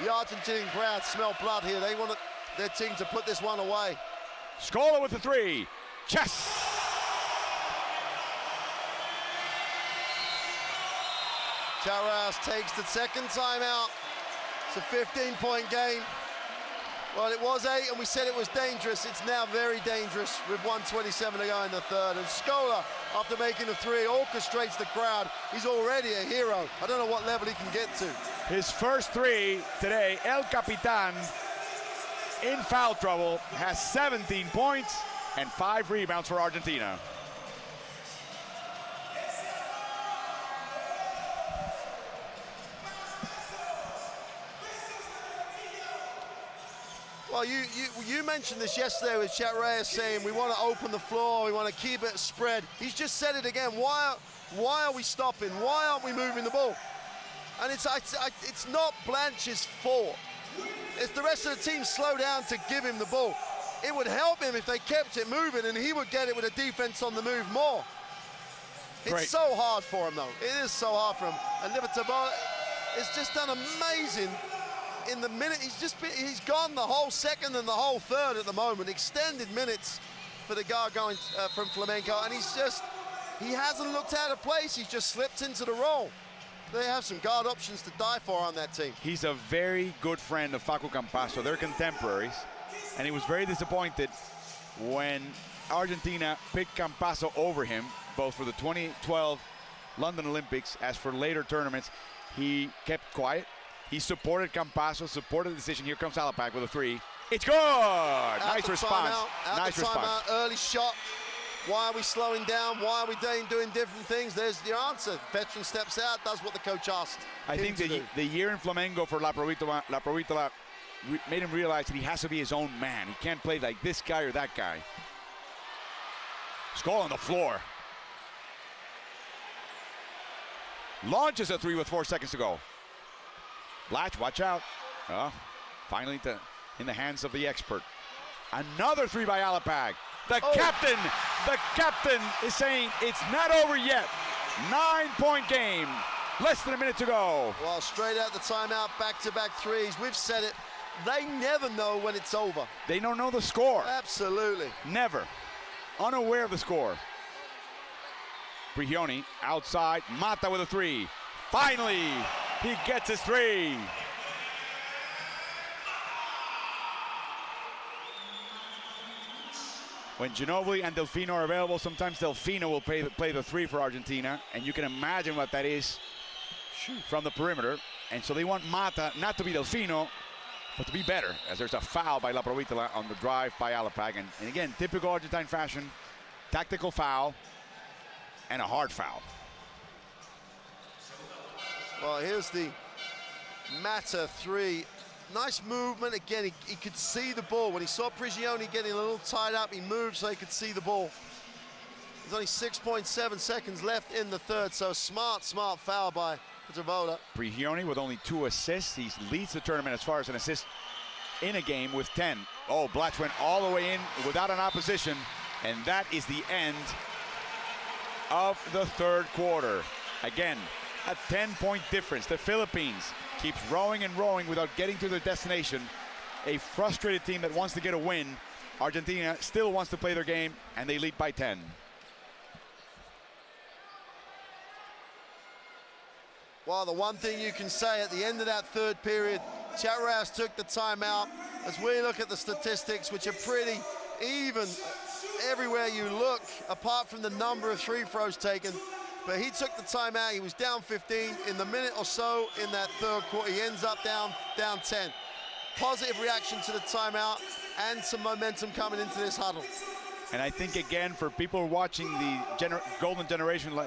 The Argentinian crowd smell blood here. They want their team to put this one away. Scola with the 3. Chess. Charras takes the second timeout. It's a 15-point game. Well, it was 8, and we said it was dangerous. It's now very dangerous with 1:27 to go in the third. And Scola, after making the 3, orchestrates the crowd. He's already a hero. I don't know what level he can get to. His first 3 today, El Capitan, in foul trouble, has 17 points and 5 rebounds for Argentina. Well, you mentioned this yesterday with Chet Reyes saying we want to open the floor, we want to keep it spread. He's just said it again. Why are we stopping? Why aren't we moving the ball? And it's not Blanch's fault. It's the rest of the team slow down to give him the ball. It would help him if they kept it moving and he would get it with a defense on the move more. It's so hard for him, though. It is so hard for him. And Libertador has just done amazing in the minute. He's gone the whole second and the whole third at the moment. Extended minutes for the guy going from Flamenco. And he hasn't looked out of place. He's just slipped into the role. They have some guard options to die for on that team. He's a very good friend of Facu Campazzo. They're contemporaries. And he was very disappointed when Argentina picked Campazzo over him, both for the 2012 London Olympics as for later tournaments. He kept quiet. He supported Campazzo, supported the decision. Here comes Alapag with a 3. It's good! Nice response. Nice response. Early shot. Why are we slowing down? Why are we doing different things? There's the answer. Veteran steps out, does what the coach asked. I think the year in Flamengo for Laprovitola made him realize that he has to be his own man. He can't play like this guy or that guy. Scola on the floor. Launches a 3 with 4 seconds to go. Blatch, watch out. Finally in the hands of the expert. Another 3 by Alapag. The captain is saying it's not over yet. 9-point game. Less than a minute to go. Well, straight out the timeout, back-to-back threes. We've said it. They never know when it's over. They don't know the score. Absolutely. Never. Unaware of the score. Prigioni outside. Mata with a three. Finally, he gets his three. When Ginobili and Delfino are available, sometimes Delfino will play the three for Argentina, and you can imagine what that is from the perimeter. And so they want Mata not to be Delfino, but to be better, as there's a foul by La Provitola on the drive by Alapag. And again, typical Argentine fashion, tactical foul and a hard foul. Well, here's the Mata three. Nice movement. Again, he could see the ball. When he saw Prigioni getting a little tied up, he moved so he could see the ball. There's only 6.7 seconds left in the third, so smart foul by Petrovoda. Prigioni with only 2 assists. He leads the tournament as far as an assist in a game with 10. Oh, Blatch went all the way in without an opposition, and that is the end of the third quarter. Again, a 10-point difference. The Philippines keeps rowing and rowing without getting to their destination. A frustrated team that wants to get a win. Argentina still wants to play their game, and they lead by 10. Well, the one thing you can say at the end of that third period, Chatteras took the timeout. As we look at the statistics, which are pretty even everywhere you look, apart from the number of free throws taken. But he took the timeout. He was down 15 in the minute or so in that third quarter. He ends up down 10. Positive reaction to the timeout and some momentum coming into this huddle. And I think, again, for people watching the golden generation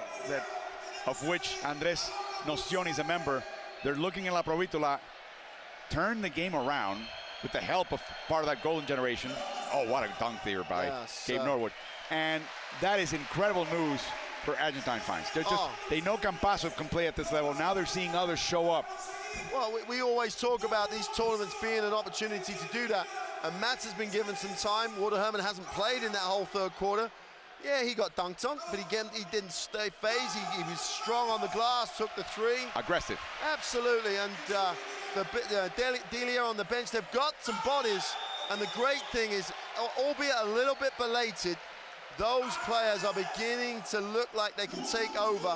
of which Andres Nocioni is a member, they're looking at La Provitola turn the game around with the help of part of that golden generation. Oh, what a dunk there by Gabe Norwood. And that is incredible news for Argentine fans. They know Campazzo can play at this level. Now they're seeing others show up. Well, we always talk about these tournaments being an opportunity to do that. And Mats has been given some time. Walter Herman hasn't played in that whole third quarter. Yeah, he got dunked on, but again, he didn't stay phased. He was strong on the glass, took the three. Aggressive. Absolutely, and Delia on the bench, they've got some bodies. And the great thing is, albeit a little bit belated, those players are beginning to look like they can take over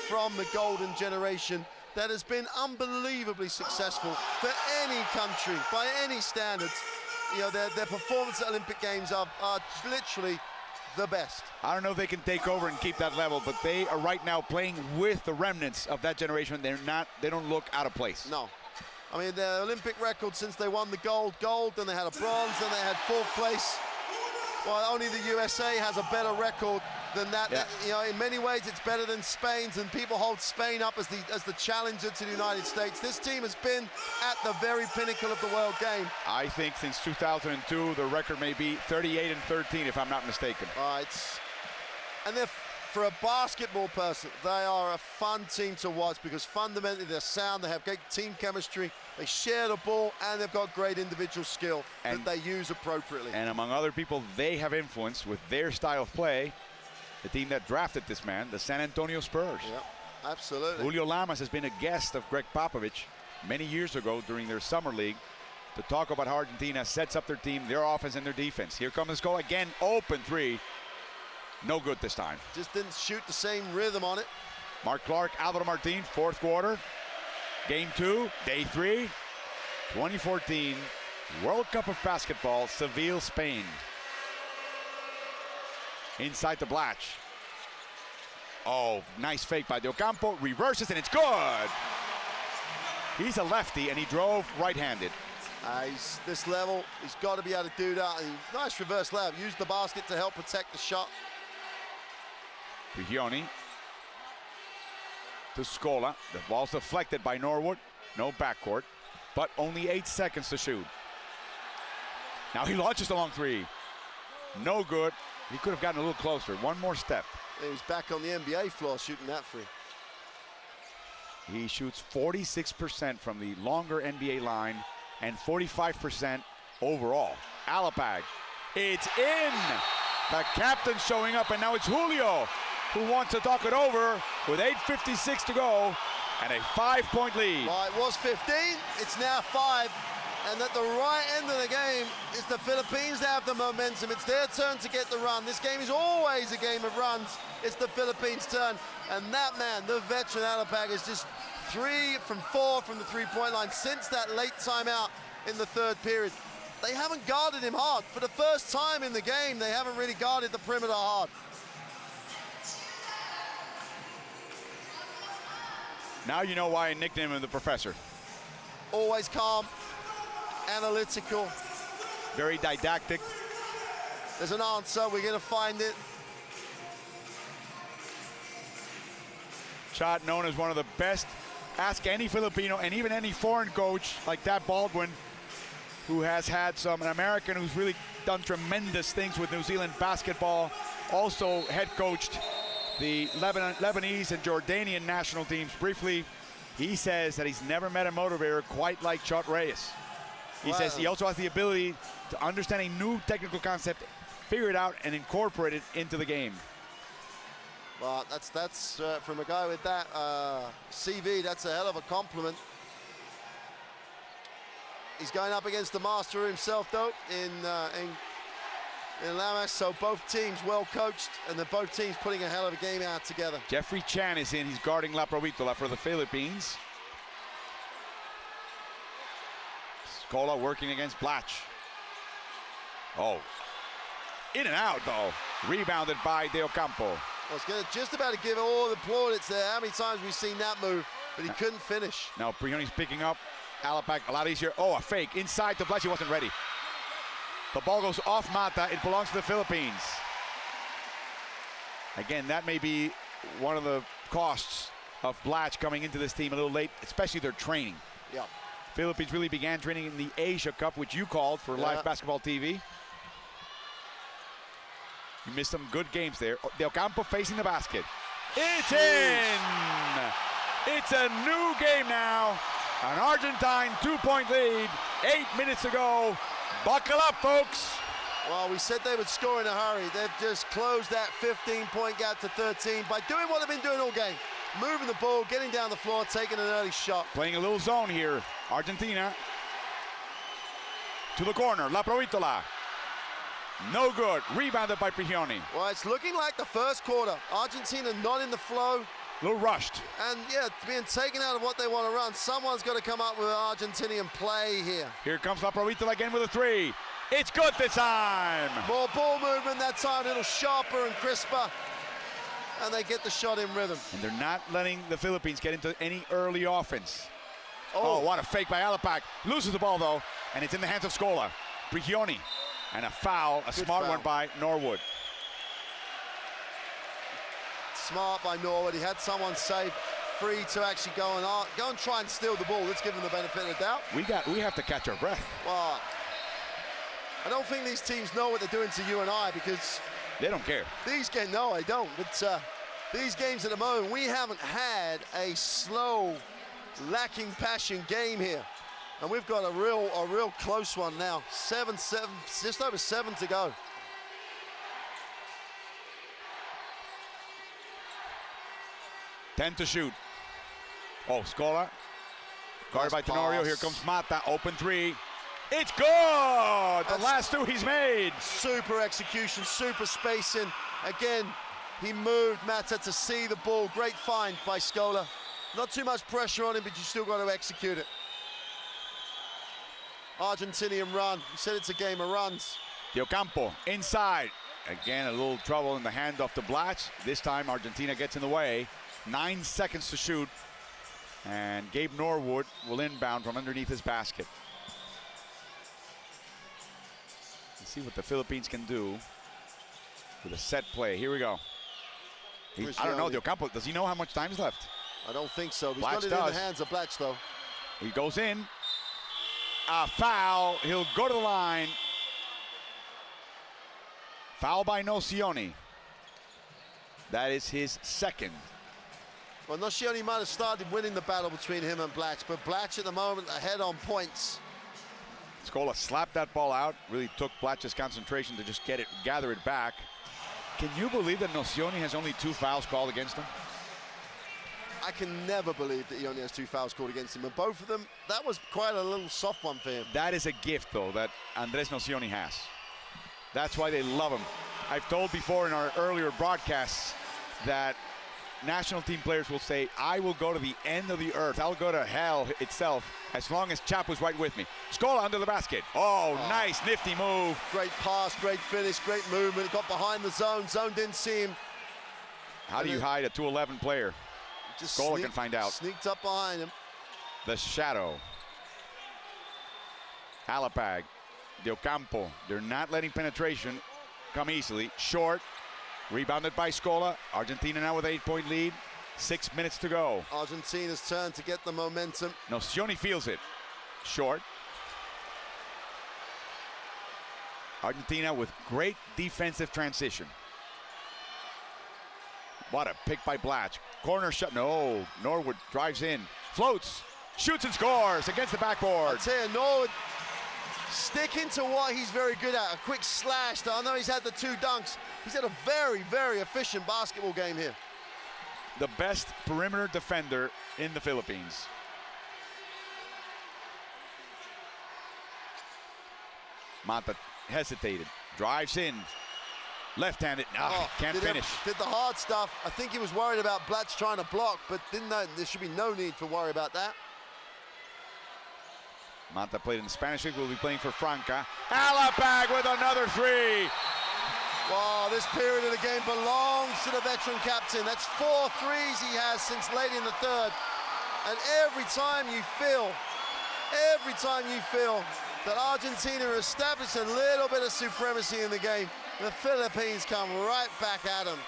from the golden generation that has been unbelievably successful for any country, by any standards. You know, their performance at Olympic Games are literally the best. I don't know if they can take over and keep that level, but they are right now playing with the remnants of that generation. They don't look out of place. No. I mean, their Olympic record since they won the gold, then they had a bronze, then they had 4th place. Well, only the USA has a better record than that. Yeah. You know, in many ways, it's better than Spain's, and people hold Spain up as the challenger to the United States. This team has been at the very pinnacle of the world game. I think since 2002, the record may be 38-13, if I'm not mistaken. And for a basketball person, they are a fun team to watch because fundamentally they're sound, they have great team chemistry, they share the ball, and they've got great individual skill that they use appropriately. And among other people they have influenced with their style of play, the team that drafted this man, the San Antonio Spurs. Yeah, absolutely. Julio Lamas has been a guest of Greg Popovich many years ago during their summer league to talk about how Argentina sets up their team, their offense, and their defense. Here comes this goal again, open three. No good this time. Just didn't shoot the same rhythm on it. Mark Clark, Alvaro Martin, 4th quarter. Game 2, day 3, 2014 World Cup of Basketball, Seville, Spain. Inside to Blatch. Oh, nice fake by De Ocampo. Reverses, and it's good. He's a lefty, and he drove right-handed. He's this level, he's got to be able to do that. Nice reverse layup. Use the basket to help protect the shot. Prigioni to Scola. The ball's deflected by Norwood. No backcourt, but only 8 seconds to shoot. Now he launches the long three. No good. He could have gotten a little closer. One more step. He was back on the NBA floor shooting that free. He shoots 46% from the longer NBA line and 45% overall. Alapag. It's in. The captain showing up, and now it's Julio who wants to talk it over with 8:56 to go and a 5-point lead. Well, it was 15, it's now 5. And at the right end of the game, it's the Philippines that have the momentum. It's their turn to get the run. This game is always a game of runs. It's the Philippines' turn. And that man, the veteran Alapag, is just 3 from 4 from the three-point line since that late timeout in the third period. They haven't guarded him hard. For the first time in the game, they haven't really guarded the perimeter hard. Now you know why I nicknamed him the Professor. Always calm, analytical. Very didactic. There's an answer, we're gonna find it. Shot known as one of the best. Ask any Filipino and even any foreign coach like that Baldwin, who has had an American who's really done tremendous things with New Zealand basketball, also head coached the Lebanese and Jordanian national teams briefly. He says that he's never met a motivator quite like Chot Reyes. He says he also has the ability to understand a new technical concept, figure it out, and incorporate it into the game. Well, that's from a guy with that CV, that's a hell of a compliment. He's going up against the master himself, though, in Lamas, so both teams well coached, and they're both teams putting a hell of a game out together. Jeffrey Chan is in. He's guarding La Provitola for the Philippines. Scola working against Blatch. Oh, in and out, though. Rebounded by De Ocampo. I was just about to give all the plaudits there. How many times we've seen that move, but he couldn't finish. Now Brioni's picking up. Alapag a lot easier. Oh, a fake inside to Blatch. He wasn't ready. The ball goes off Mata. It belongs to the Philippines. Again, that may be one of the costs of Blatch coming into this team a little late, especially their training. Yeah. Philippines really began training in the Asia Cup, which you called for live basketball TV. You missed some good games there. De Ocampo facing the basket. It's in! It's a new game now. An Argentine 2-point lead. 8 minutes to go. Buckle up, folks. Well, we said they would score in a hurry. They've just closed that 15-point gap to 13 by doing what they've been doing all game. Moving the ball, getting down the floor, taking an early shot. Playing a little zone here. Argentina. To the corner, La Provitola. No good. Rebounded by Prigioni. Well, it's looking like the first quarter. Argentina not in the flow. A little rushed. And yeah, being taken out of what they want to run. Someone's got to come up with an Argentinian play here. Here comes La Provitola again with a 3. It's good this time. More ball movement that time, a little sharper and crisper. And they get the shot in rhythm. And they're not letting the Philippines get into any early offense. Oh, what a fake by Alapag. Loses the ball, though, and it's in the hands of Scola. Prigioni. And a foul, a smart one by Norwood. Smart by Norwood. He had someone safe, free to actually go and try and steal the ball. Let's give him the benefit of the doubt. We have to catch our breath. Well, I don't think these teams know what they're doing to you and I, because they don't care. These games, no, I don't. But these games at the moment, we haven't had a slow, lacking passion game here. And we've got a real close one now. 7-7, just over 7 to go. Ten to shoot. Oh, Scola. Guarded by Tenorio. Here comes Mata. Open 3. It's good! The last 2 he's made. Super execution, super spacing. Again, he moved Mata to see the ball. Great find by Scola. Not too much pressure on him, but you still got to execute it. Argentinian run. You said it's a game of runs. De Ocampo inside. Again, a little trouble in the handoff to Blatch. This time, Argentina gets in the way. 9 seconds to shoot. And Gabe Norwood will inbound from underneath his basket. Let's see what the Philippines can do with a set play. Here we go. I don't know, De Ocampo, does he know how much time is left? I don't think so. He's Blatch got it in the hands of Blatch, though. He goes in. A foul. He'll go to the line. Foul by Nocioni. That is his second. Well, Nocioni might have started winning the battle between him and Blatch, but Blatch at the moment ahead on points. Scola slapped that ball out. Really took Blatch's concentration to just gather it back. Can you believe that Nocioni has only 2 fouls called against him? I can never believe that he only has 2 fouls called against him. And both of them, that was quite a little soft one for him. That is a gift, though, that Andres Nocioni has. That's why they love him. I've told before in our earlier broadcasts that national team players will say, I will go to the end of the earth. I'll go to hell itself as long as Chapo's right with me. Scola under the basket. Oh, nice, nifty move. Great pass, great finish, great movement. Got behind the zone. Zone didn't see him. How do you hide a 2'11" player? Just Scola can find out. Sneaked up behind him. The shadow. Alapag, Del Campo. They're not letting penetration come easily. Short. Rebounded by Scola. Argentina now with an 8-point lead. 6 minutes to go. Argentina's turn to get the momentum. Nocioni feels it. Short. Argentina with great defensive transition. What a pick by Blatch. Corner shot. No. Norwood drives in. Floats. Shoots and scores against the backboard. I tell you, Norwood sticking to what he's very good at. A quick slash. I know he's had the 2 dunks. He's had a very, very efficient basketball game here. The best perimeter defender in the Philippines. Mata hesitated. Drives in. Left-handed. Can't finish. Did the hard stuff. I think he was worried about Blatch trying to block, but didn't know there should be no need to worry about that. Mata played in the Spanish League, will be playing for Franca. Alapag with another 3. Wow, this period of the game belongs to the veteran captain. That's 4 threes he has since late in the 3rd. And every time you feel that Argentina established a little bit of supremacy in the game, the Philippines come right back at them.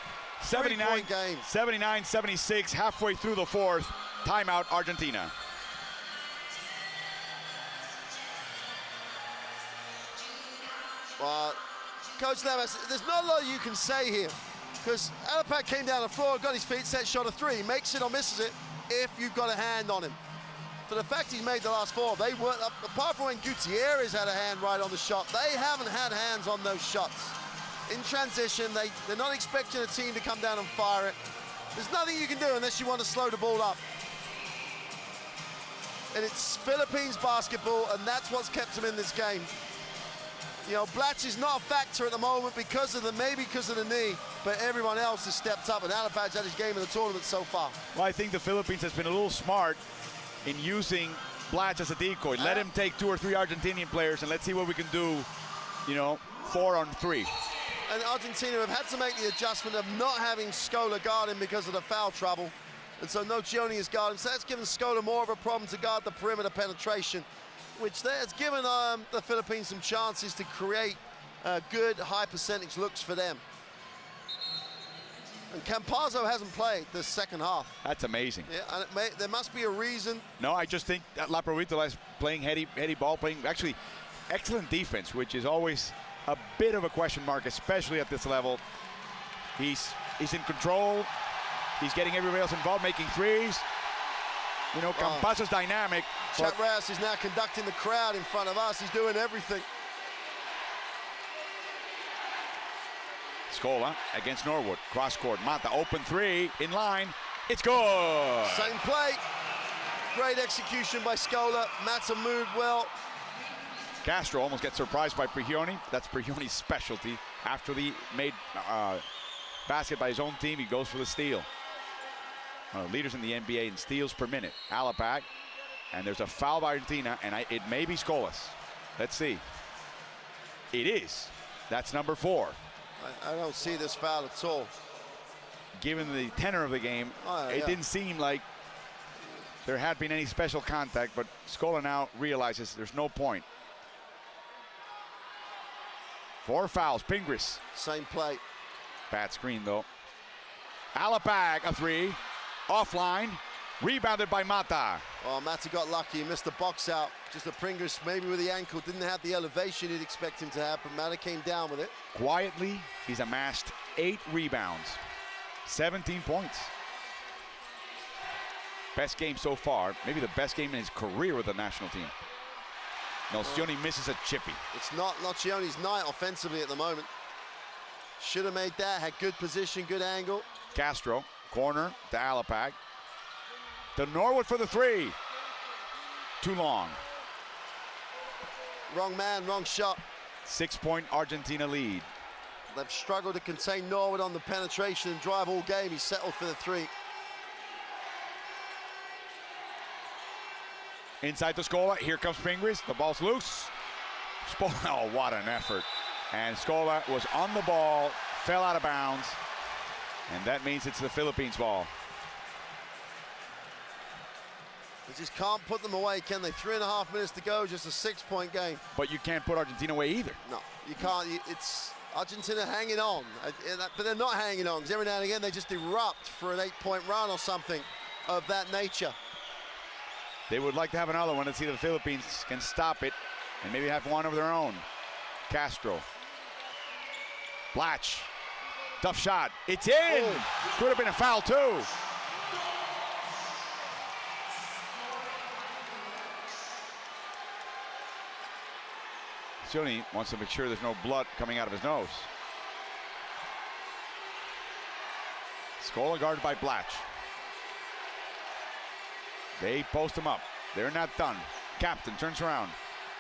79 game. 79-76, halfway through the 4th. Timeout, Argentina. Coach Lamas, there's not a lot you can say here because Alapag came down the floor, got his feet set, shot a 3. Makes it or misses it if you've got a hand on him. For the fact he's made the last 4, they weren't, apart from when Gutierrez had a hand right on the shot, they haven't had hands on those shots. In transition, they're not expecting a team to come down and fire it. There's nothing you can do unless you want to slow the ball up. And it's Philippines basketball, and that's what's kept them in this game. You know, Blatch is not a factor at the moment maybe because of the knee, but everyone else has stepped up, and Alapag's had his game in the tournament so far. Well, I think the Philippines has been a little smart in using Blatch as a decoy. Let him take 2 or 3 Argentinian players, and let's see what we can do, 4 on 3. And Argentina have had to make the adjustment of not having Scola guard him because of the foul trouble. And so Nocioni is guarding. So that's given Scola more of a problem to guard the perimeter penetration, which has given the Philippines some chances to create good high percentage looks for them. And Campazzo hasn't played the 2nd half. That's amazing. Yeah, and there must be a reason. No, I just think that La Provitola is playing heady ball, playing actually excellent defense, which is always a bit of a question mark, especially at this level. He's in control. He's getting everybody else involved, making 3s. Campazzo's dynamic. Chat Reyes is now conducting the crowd in front of us. He's doing everything. Scola against Norwood. Cross court. Mata open 3 in line. It's good. Same play. Great execution by Scola. Mata moved well. Castro almost gets surprised by Prigioni. That's Prigioni's specialty. After the made basket by his own team, he goes for the steal. One of the leaders in the NBA in steals per minute. Alapag. And there's a foul by Argentina, and it may be Scolas. Let's see. It is. That's number 4. I don't see this foul at all. Given the tenor of the game, it didn't seem like there had been any special contact, but Scola now realizes there's no point. 4 fouls. Pingris. Same play. Bad screen, though. Alapag, a 3. Offline. Rebounded by Mata. Oh, Mata got lucky. He missed the box out. Just a Pringles, maybe with the ankle. Didn't have the elevation you'd expect him to have, but Mata came down with it. Quietly, he's amassed 8 rebounds. 17 points. Best game so far. Maybe the best game in his career with the national team. Nocioni misses a chippy. It's not Nocioni's night offensively at the moment. Should have made that, had good position, good angle. Castro, corner to Alapag. To Norwood for the three. Too long. Wrong man, wrong shot. 6-point Argentina lead. They've struggled to contain Norwood on the penetration and drive all game. He settled for the three. Inside to Scola, here comes Pingris, the ball's loose. Oh, what an effort. And Scola was on the ball, fell out of bounds, and that means it's the Philippines ball. They just can't put them away, can they? 3.5 minutes to go, just a 6-point game. But you can't put Argentina away either. No, you can't. It's Argentina hanging on, but they're not hanging on, because every now and again they just erupt for an 8-point run or something of that nature. They would like to have another one to see if the Philippines can stop it and maybe have one of their own. Castro. Blatch. Tough shot. It's in! Oh. Could have been a foul too. Nocioni wants to make sure there's no blood coming out of his nose. Scola guarded by Blatch. They post him up. They're not done. Captain turns around.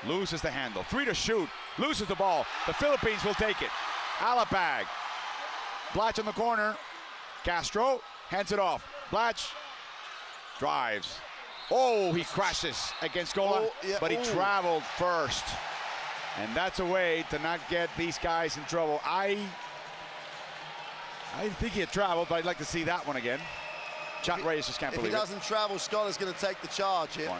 Loses the handle. 3 to shoot. Loses the ball. The Philippines will take it. Alapag. Blatch in the corner. Castro hands it off. Blatch drives. Oh, he crashes against Scola, Oh, yeah. but he traveled first. And that's a way to not get these guys in trouble. I think he had traveled, but I'd like to see that one again. Chat Reyes just can't believe it. If he doesn't travel, Scola's going to take the charge here.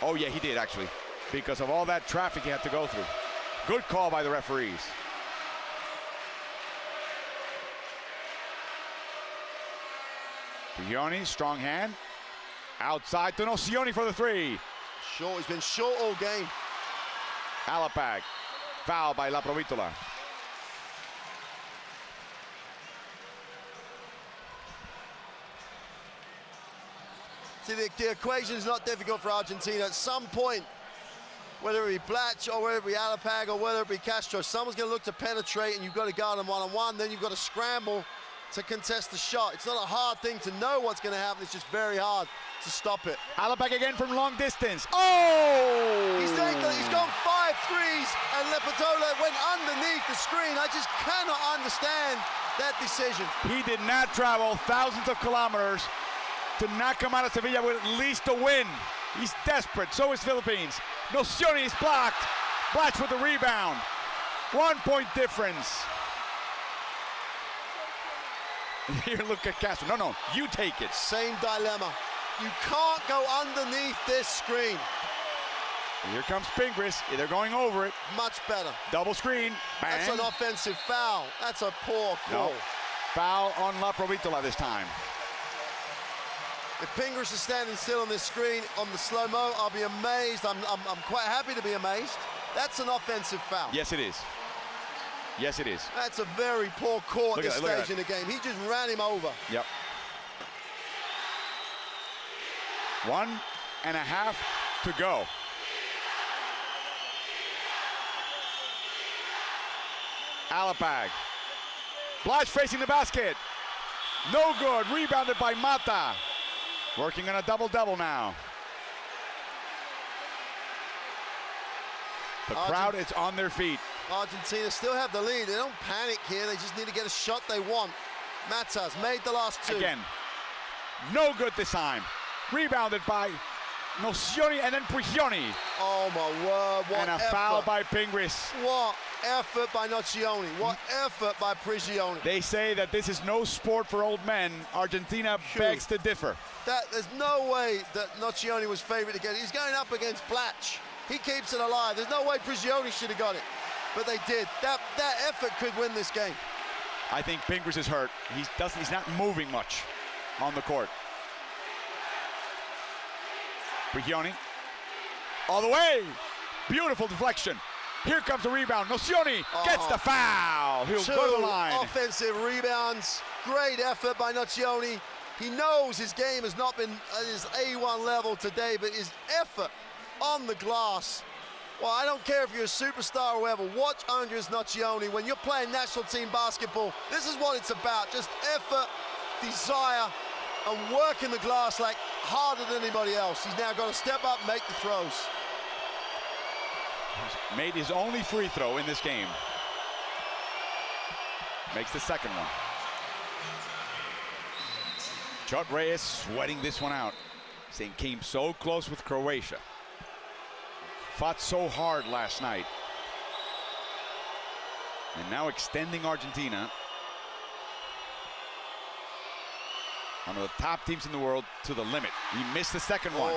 Oh, yeah, he did, actually, because of all that traffic he had to go through. Good call by the referees. Brioni, strong hand. Outside to Nocioni for the three. Short, he's been short all game. Alapag. Foul by La Provitola. See, the equation is not difficult for Argentina. At some point, whether it be Blatch or whether it be Alapag or whether it be Castro, someone's going to look to penetrate and you've got to guard them one-on-one. Then you've got to scramble to contest the shot. It's not a hard thing to know what's going to happen. It's just very hard to stop it. Alapag again from long distance. Oh! He's gone 5 threes, and Lepatola went underneath the screen. I just cannot understand that decision. He did not travel thousands of kilometers to not come out of Sevilla with at least a win. He's desperate. So is Philippines. Nocioni is blocked. Blatch with the rebound. 1 point difference. Here, look at Castro. No, you take it. Same dilemma. You can't go underneath this screen. Here comes Pingris. They're going over it. Much better. Double screen. Bang. That's an offensive foul. That's a poor call. No. Foul on La Provitola this time. If Pingris is standing still on this screen on the slow-mo, I'll be amazed. I'm quite happy to be amazed. That's an offensive foul. Yes, it is. Yes, it is. That's a very poor call at this stage in the game. He just ran him over. Yep. 1.5 to go. Alapag. Blatch facing the basket. No good. Rebounded by Mata. Working on a double-double now. The crowd is on their feet. Argentina still have the lead. They don't panic here. They just need to get a shot they want. Mata's made the last 2. Again. No good this time. Rebounded by Nocioni and then Prigioni. Oh my word, what and a effort. Foul by Pingris. What effort by Nocioni. What effort by Prigioni. They say that this is no sport for old men. Argentina begs to differ. There's no way that Nocioni was favored to get it. He's going up against Blatch. He keeps it alive. There's no way Prigioni should have got it. But they did. That effort could win this game. I think Pingris is hurt. He's not moving much on the court. Prigioni. All the way. Beautiful deflection. Here comes the rebound. Nocioni gets the foul. He'll go to the line. Offensive rebounds. Great effort by Nocioni. He knows his game has not been at his A1 level today, but his effort on the glass Well, I don't care if you're a superstar or whatever. Watch Andres Nocioni. When you're playing national team basketball, this is what it's about. Just effort, desire, and working the glass like harder than anybody else. He's now got to step up and make the throws. He's made his only free throw in this game. Makes the second one. Chot Reyes sweating this one out. Saying came so close with Croatia. Fought so hard last night. And now extending Argentina. One of the top teams in the world to the limit. He missed the second one.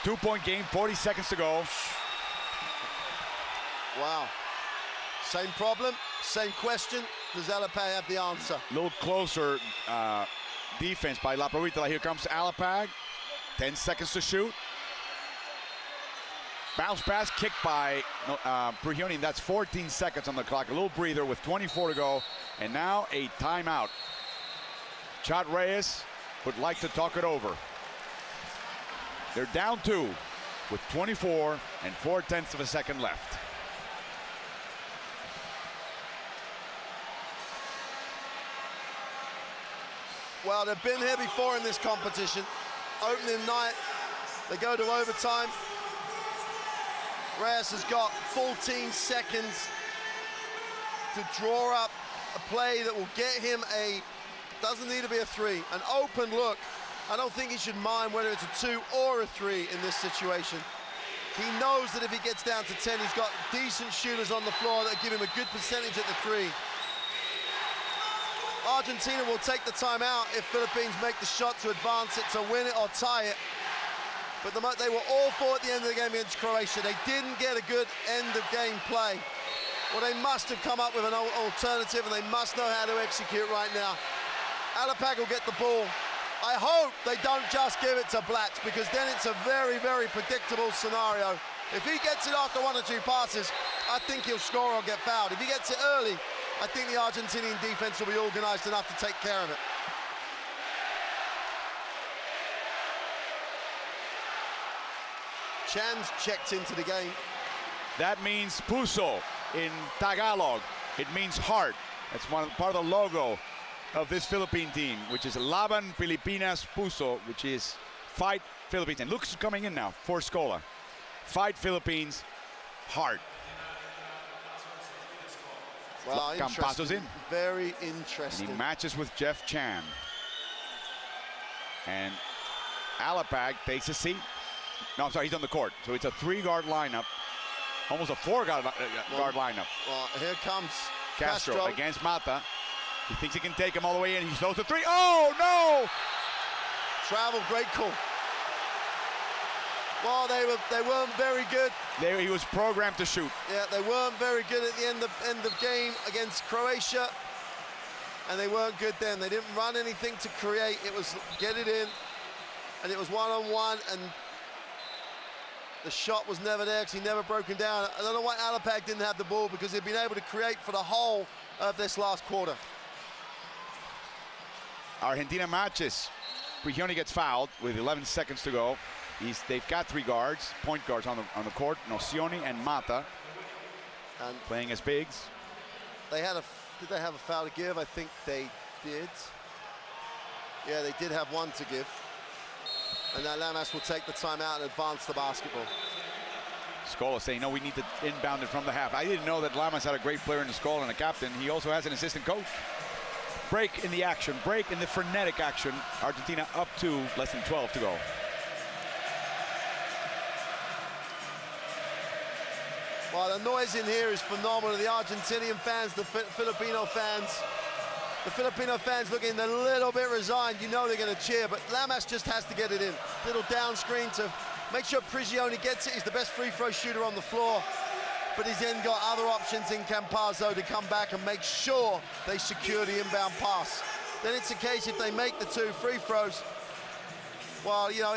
2-point game, 40 seconds to go. Wow. Same problem, same question. Does Alapag have the answer? A little closer defense by La Provitola. Here comes Alapag. 10 seconds to shoot. Bounce pass kicked by Prigioni. That's 14 seconds on the clock. A little breather with 24 to go. And now a timeout. Chot Reyes would like to talk it over. They're down 2 with 24 and 4/10 of a second left. Well, they've been here before in this competition. Opening night, they go to overtime. Reyes has got 14 seconds to draw up a play that will get him doesn't need to be a 3, an open look. I don't think he should mind whether it's a 2 or a 3 in this situation. He knows that if he gets down to 10, he's got decent shooters on the floor that give him a good percentage at the 3. Argentina will take the timeout if Philippines make the shot to advance it, to win it or tie it. But they were all for at the end of the game against Croatia. They didn't get a good end-of-game play. Well, they must have come up with an alternative, and they must know how to execute right now. Alapag will get the ball. I hope they don't just give it to Blatz, because then it's a very, very predictable scenario. If he gets it after 1 or 2 passes, I think he'll score or get fouled. If he gets it early, I think the Argentinian defense will be organized enough to take care of it. Chan's checked into the game. That means puso in Tagalog. It means heart. That's part of the logo of this Philippine team, which is Laban Pilipinas Puso, which is fight Philippines. And Lucas is coming in now for Scola. Fight Philippines, heart. Well, Campazzo's in. Very interesting. And he matches with Jeff Chan. And Alapag takes a seat. No, I'm sorry, he's on the court. So it's a 3-guard lineup. Almost a 4-guard lineup. Well, here comes Castro against Mata. He thinks he can take him all the way in. He throws the 3. Oh, no! Travel, great call. Well, they weren't very good. He was programmed to shoot. Yeah, they weren't very good at the end of game against Croatia. And they weren't good then. They didn't run anything to create. It was get it in. And it was one-on-one. And the shot was never there because he never broken down. I don't know why Alapag didn't have the ball, because he'd been able to create for the whole of this last quarter. Argentina matches. Prigioni gets fouled with 11 seconds to go. They've got 3 guards, point guards on the court. Nocioni and Mata, and playing as bigs. Did they have a foul to give? I think they did. Yeah, they did have one to give. And now Lamas will take the timeout and advance the basketball. Scola saying, no, we need to inbound it from the half. I didn't know that Lamas had a great player in the Scola and a captain. He also has an assistant coach. Break in the action, break in the frenetic action. Argentina up to less than 12 to go. Well, the noise in here is phenomenal. The Argentinian fans, the Filipino fans looking a little bit resigned. You know they're going to cheer, but Lamas just has to get it in. Little down screen to make sure Prigioni gets it. He's the best free throw shooter on the floor, but he's then got other options in Campazzo to come back and make sure they secure the inbound pass. Then it's a case, if they make the 2 free throws, well, you know,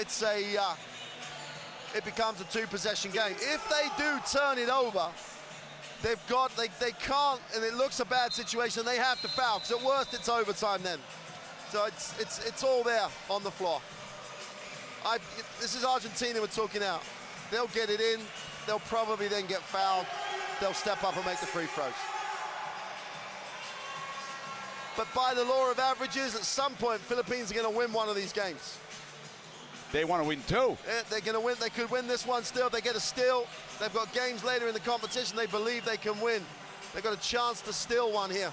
it becomes a 2-possession game. If they do turn it over, they can't, and it looks a bad situation, they have to foul, because at worst it's overtime then. So it's all there on the floor. This is Argentina we're talking out. They'll get it in. they'll probably then get fouled. They'll step up and make the free throws. But by the law of averages, at some point, Philippines are going to win one of these games. They want to win too. Yeah, they're going to win. They could win this one still. If they get a steal, they've got games later in the competition they believe they can win. They've got a chance to steal one here.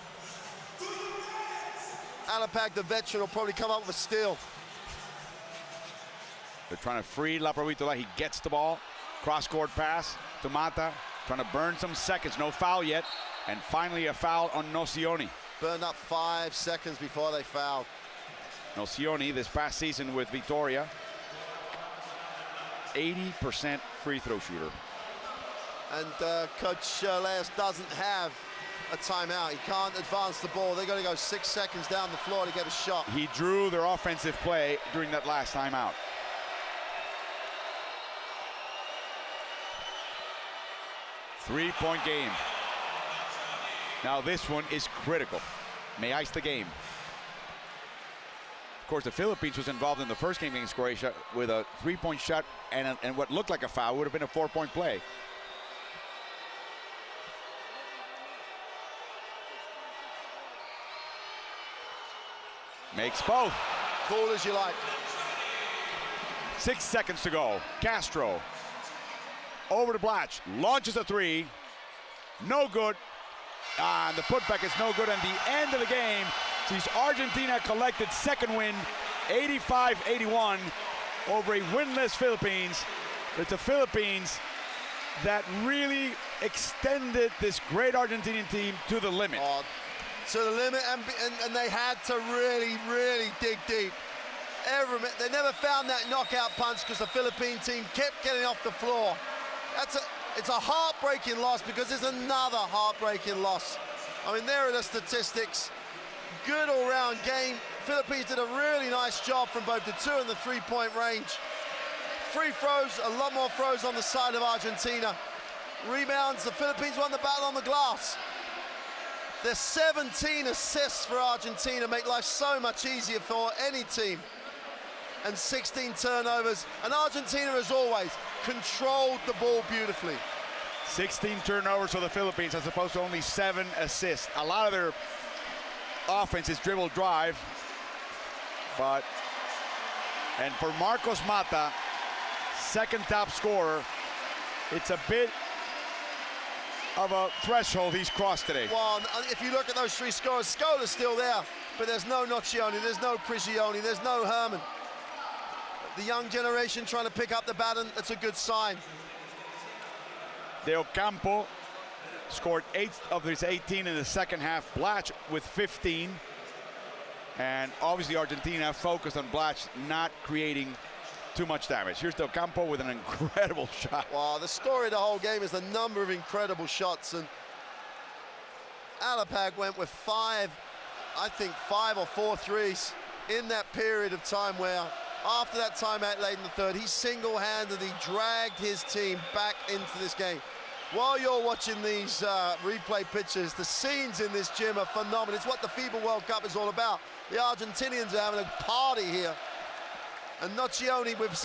Alapag, the veteran, will probably come up with a steal. They're trying to free Laprovitola. He gets the ball. Cross-court pass to Mata. Trying to burn some seconds. No foul yet. And finally a foul on Nocioni. Burned up 5 seconds before they fouled. Nocioni, this past season with Victoria, 80% free throw shooter. And Coach Leas doesn't have a timeout. He can't advance the ball. They're going to go 6 seconds down the floor to get a shot. He drew their offensive play during that last timeout. Three-point game. Now this one is critical. May ice the game. Of course, the Philippines was involved in the first game against Croatia with a three-point shot and what looked like a foul would have been a 4-point play. Makes both. Cool as you like. 6 seconds to go. Castro over to Blatch, launches a three, no good. And the putback is no good, and the end of the game sees Argentina collected second win, 85-81 over a winless Philippines. It's the Philippines that really extended this great Argentinian team to the limit. To the limit, and they had to really, really dig deep. They never found that knockout punch because the Philippine team kept getting off the floor. It's a heartbreaking loss because it's another heartbreaking loss. I mean, there are the statistics. Good all-round game. Philippines did a really nice job from both the 2 and the 3-point range. Free throws, a lot more throws on the side of Argentina. Rebounds, the Philippines won the battle on the glass. There's 17 assists for Argentina, make life so much easier for any team. And 16 turnovers. And Argentina, as always, controlled the ball beautifully. 16 turnovers for the Philippines as opposed to only 7 assists. A lot of their offense is dribble drive. And for Marcos Mata, second top scorer, it's a bit of a threshold he's crossed today. Well, if you look at those 3 scorers, Scola's still there, but there's no Nocioni, there's no Prigioni, there's no Herman. The young generation trying to pick up the baton, that's a good sign. De Ocampo scored 8 of his 18 in the second half. Blatch with 15. And obviously Argentina focused on Blatch not creating too much damage. Here's De Ocampo with an incredible shot. Well, the story of the whole game is the number of incredible shots. And Alapag went with 5 or 4 threes in that period of time where after that timeout late in the third, he single-handedly dragged his team back into this game. While you're watching these replay pictures, the scenes in this gym are phenomenal. It's what the FIBA World Cup is all about. The Argentinians are having a party here. And Nocioni with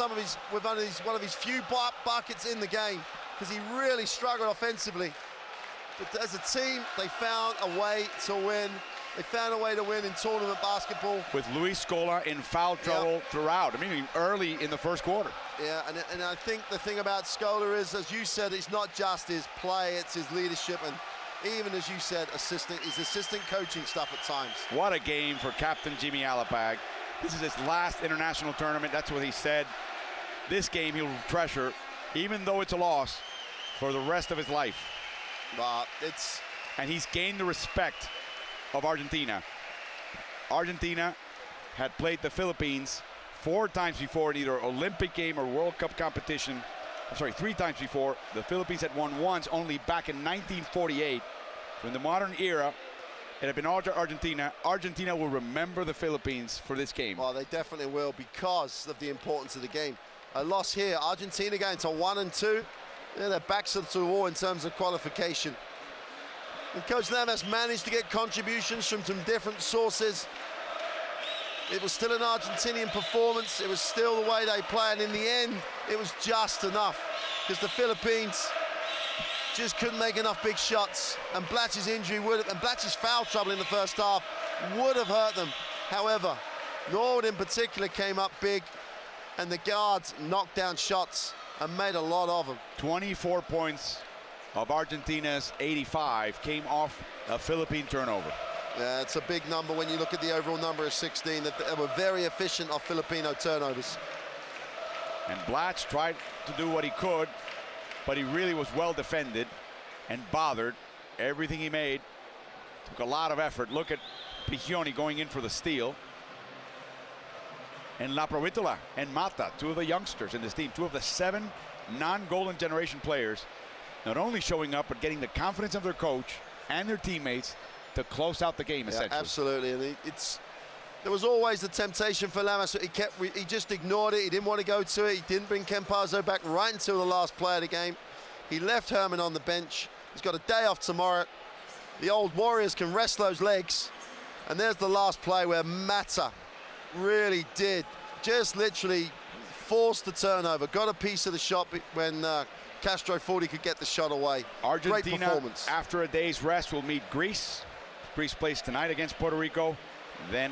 one of his few buckets in the game because he really struggled offensively. But as a team, they found a way to win. They found a way to win in tournament basketball. With Luis Scola in foul trouble throughout. I mean, early in the first quarter. Yeah, and I think the thing about Scola is, as you said, it's not just his play, it's his leadership, and even as you said, his assistant coaching stuff at times. What a game for Captain Jimmy Alapag. This is his last international tournament. That's what he said. This game he'll treasure, even though it's a loss, for the rest of his life. And he's gained the respect of Argentina. Argentina had played the Philippines 4 times before in either Olympic game or World Cup competition. I'm sorry, 3 times before. The Philippines had won once, only back in 1948. In the modern era, it had been Argentina. Argentina will remember the Philippines for this game. Well, they definitely will because of the importance of the game. A loss here, Argentina going to 1 and 2. Yeah, they're backs to the wall in terms of qualification. And Coach Lamas managed to get contributions from some different sources. It was still an Argentinian performance. It was still the way they play, and in the end, it was just enough because the Philippines just couldn't make enough big shots. And Blatch's injury would have, and Blatch's foul trouble in the first half would have hurt them. However, Norwood in particular came up big, and the guards knocked down shots and made a lot of them. 24 points of Argentina's 85 came off a Philippine turnover. Yeah, it's a big number when you look at the overall number of 16, that they were very efficient off Filipino turnovers. And Blatch tried to do what he could, but he really was well defended and bothered. Everything he made took a lot of effort. Look at Pigioni going in for the steal. And La Provitola and Mata, two of the youngsters in this team, two of the 7 non-golden generation players, not only showing up, but getting the confidence of their coach and their teammates to close out the game, essentially. Absolutely, and there was always the temptation for Lamas. He just ignored it. He didn't want to go to it. He didn't bring Campazzo back right until the last play of the game. He left Herman on the bench. He's got a day off tomorrow. The old Warriors can rest those legs. And there's the last play where Mata really did just literally force the turnover, got a piece of the shot when Castro thought he could get the shot away. Argentina, great performance. After a day's rest, will meet Greece. Greece plays tonight against Puerto Rico. Then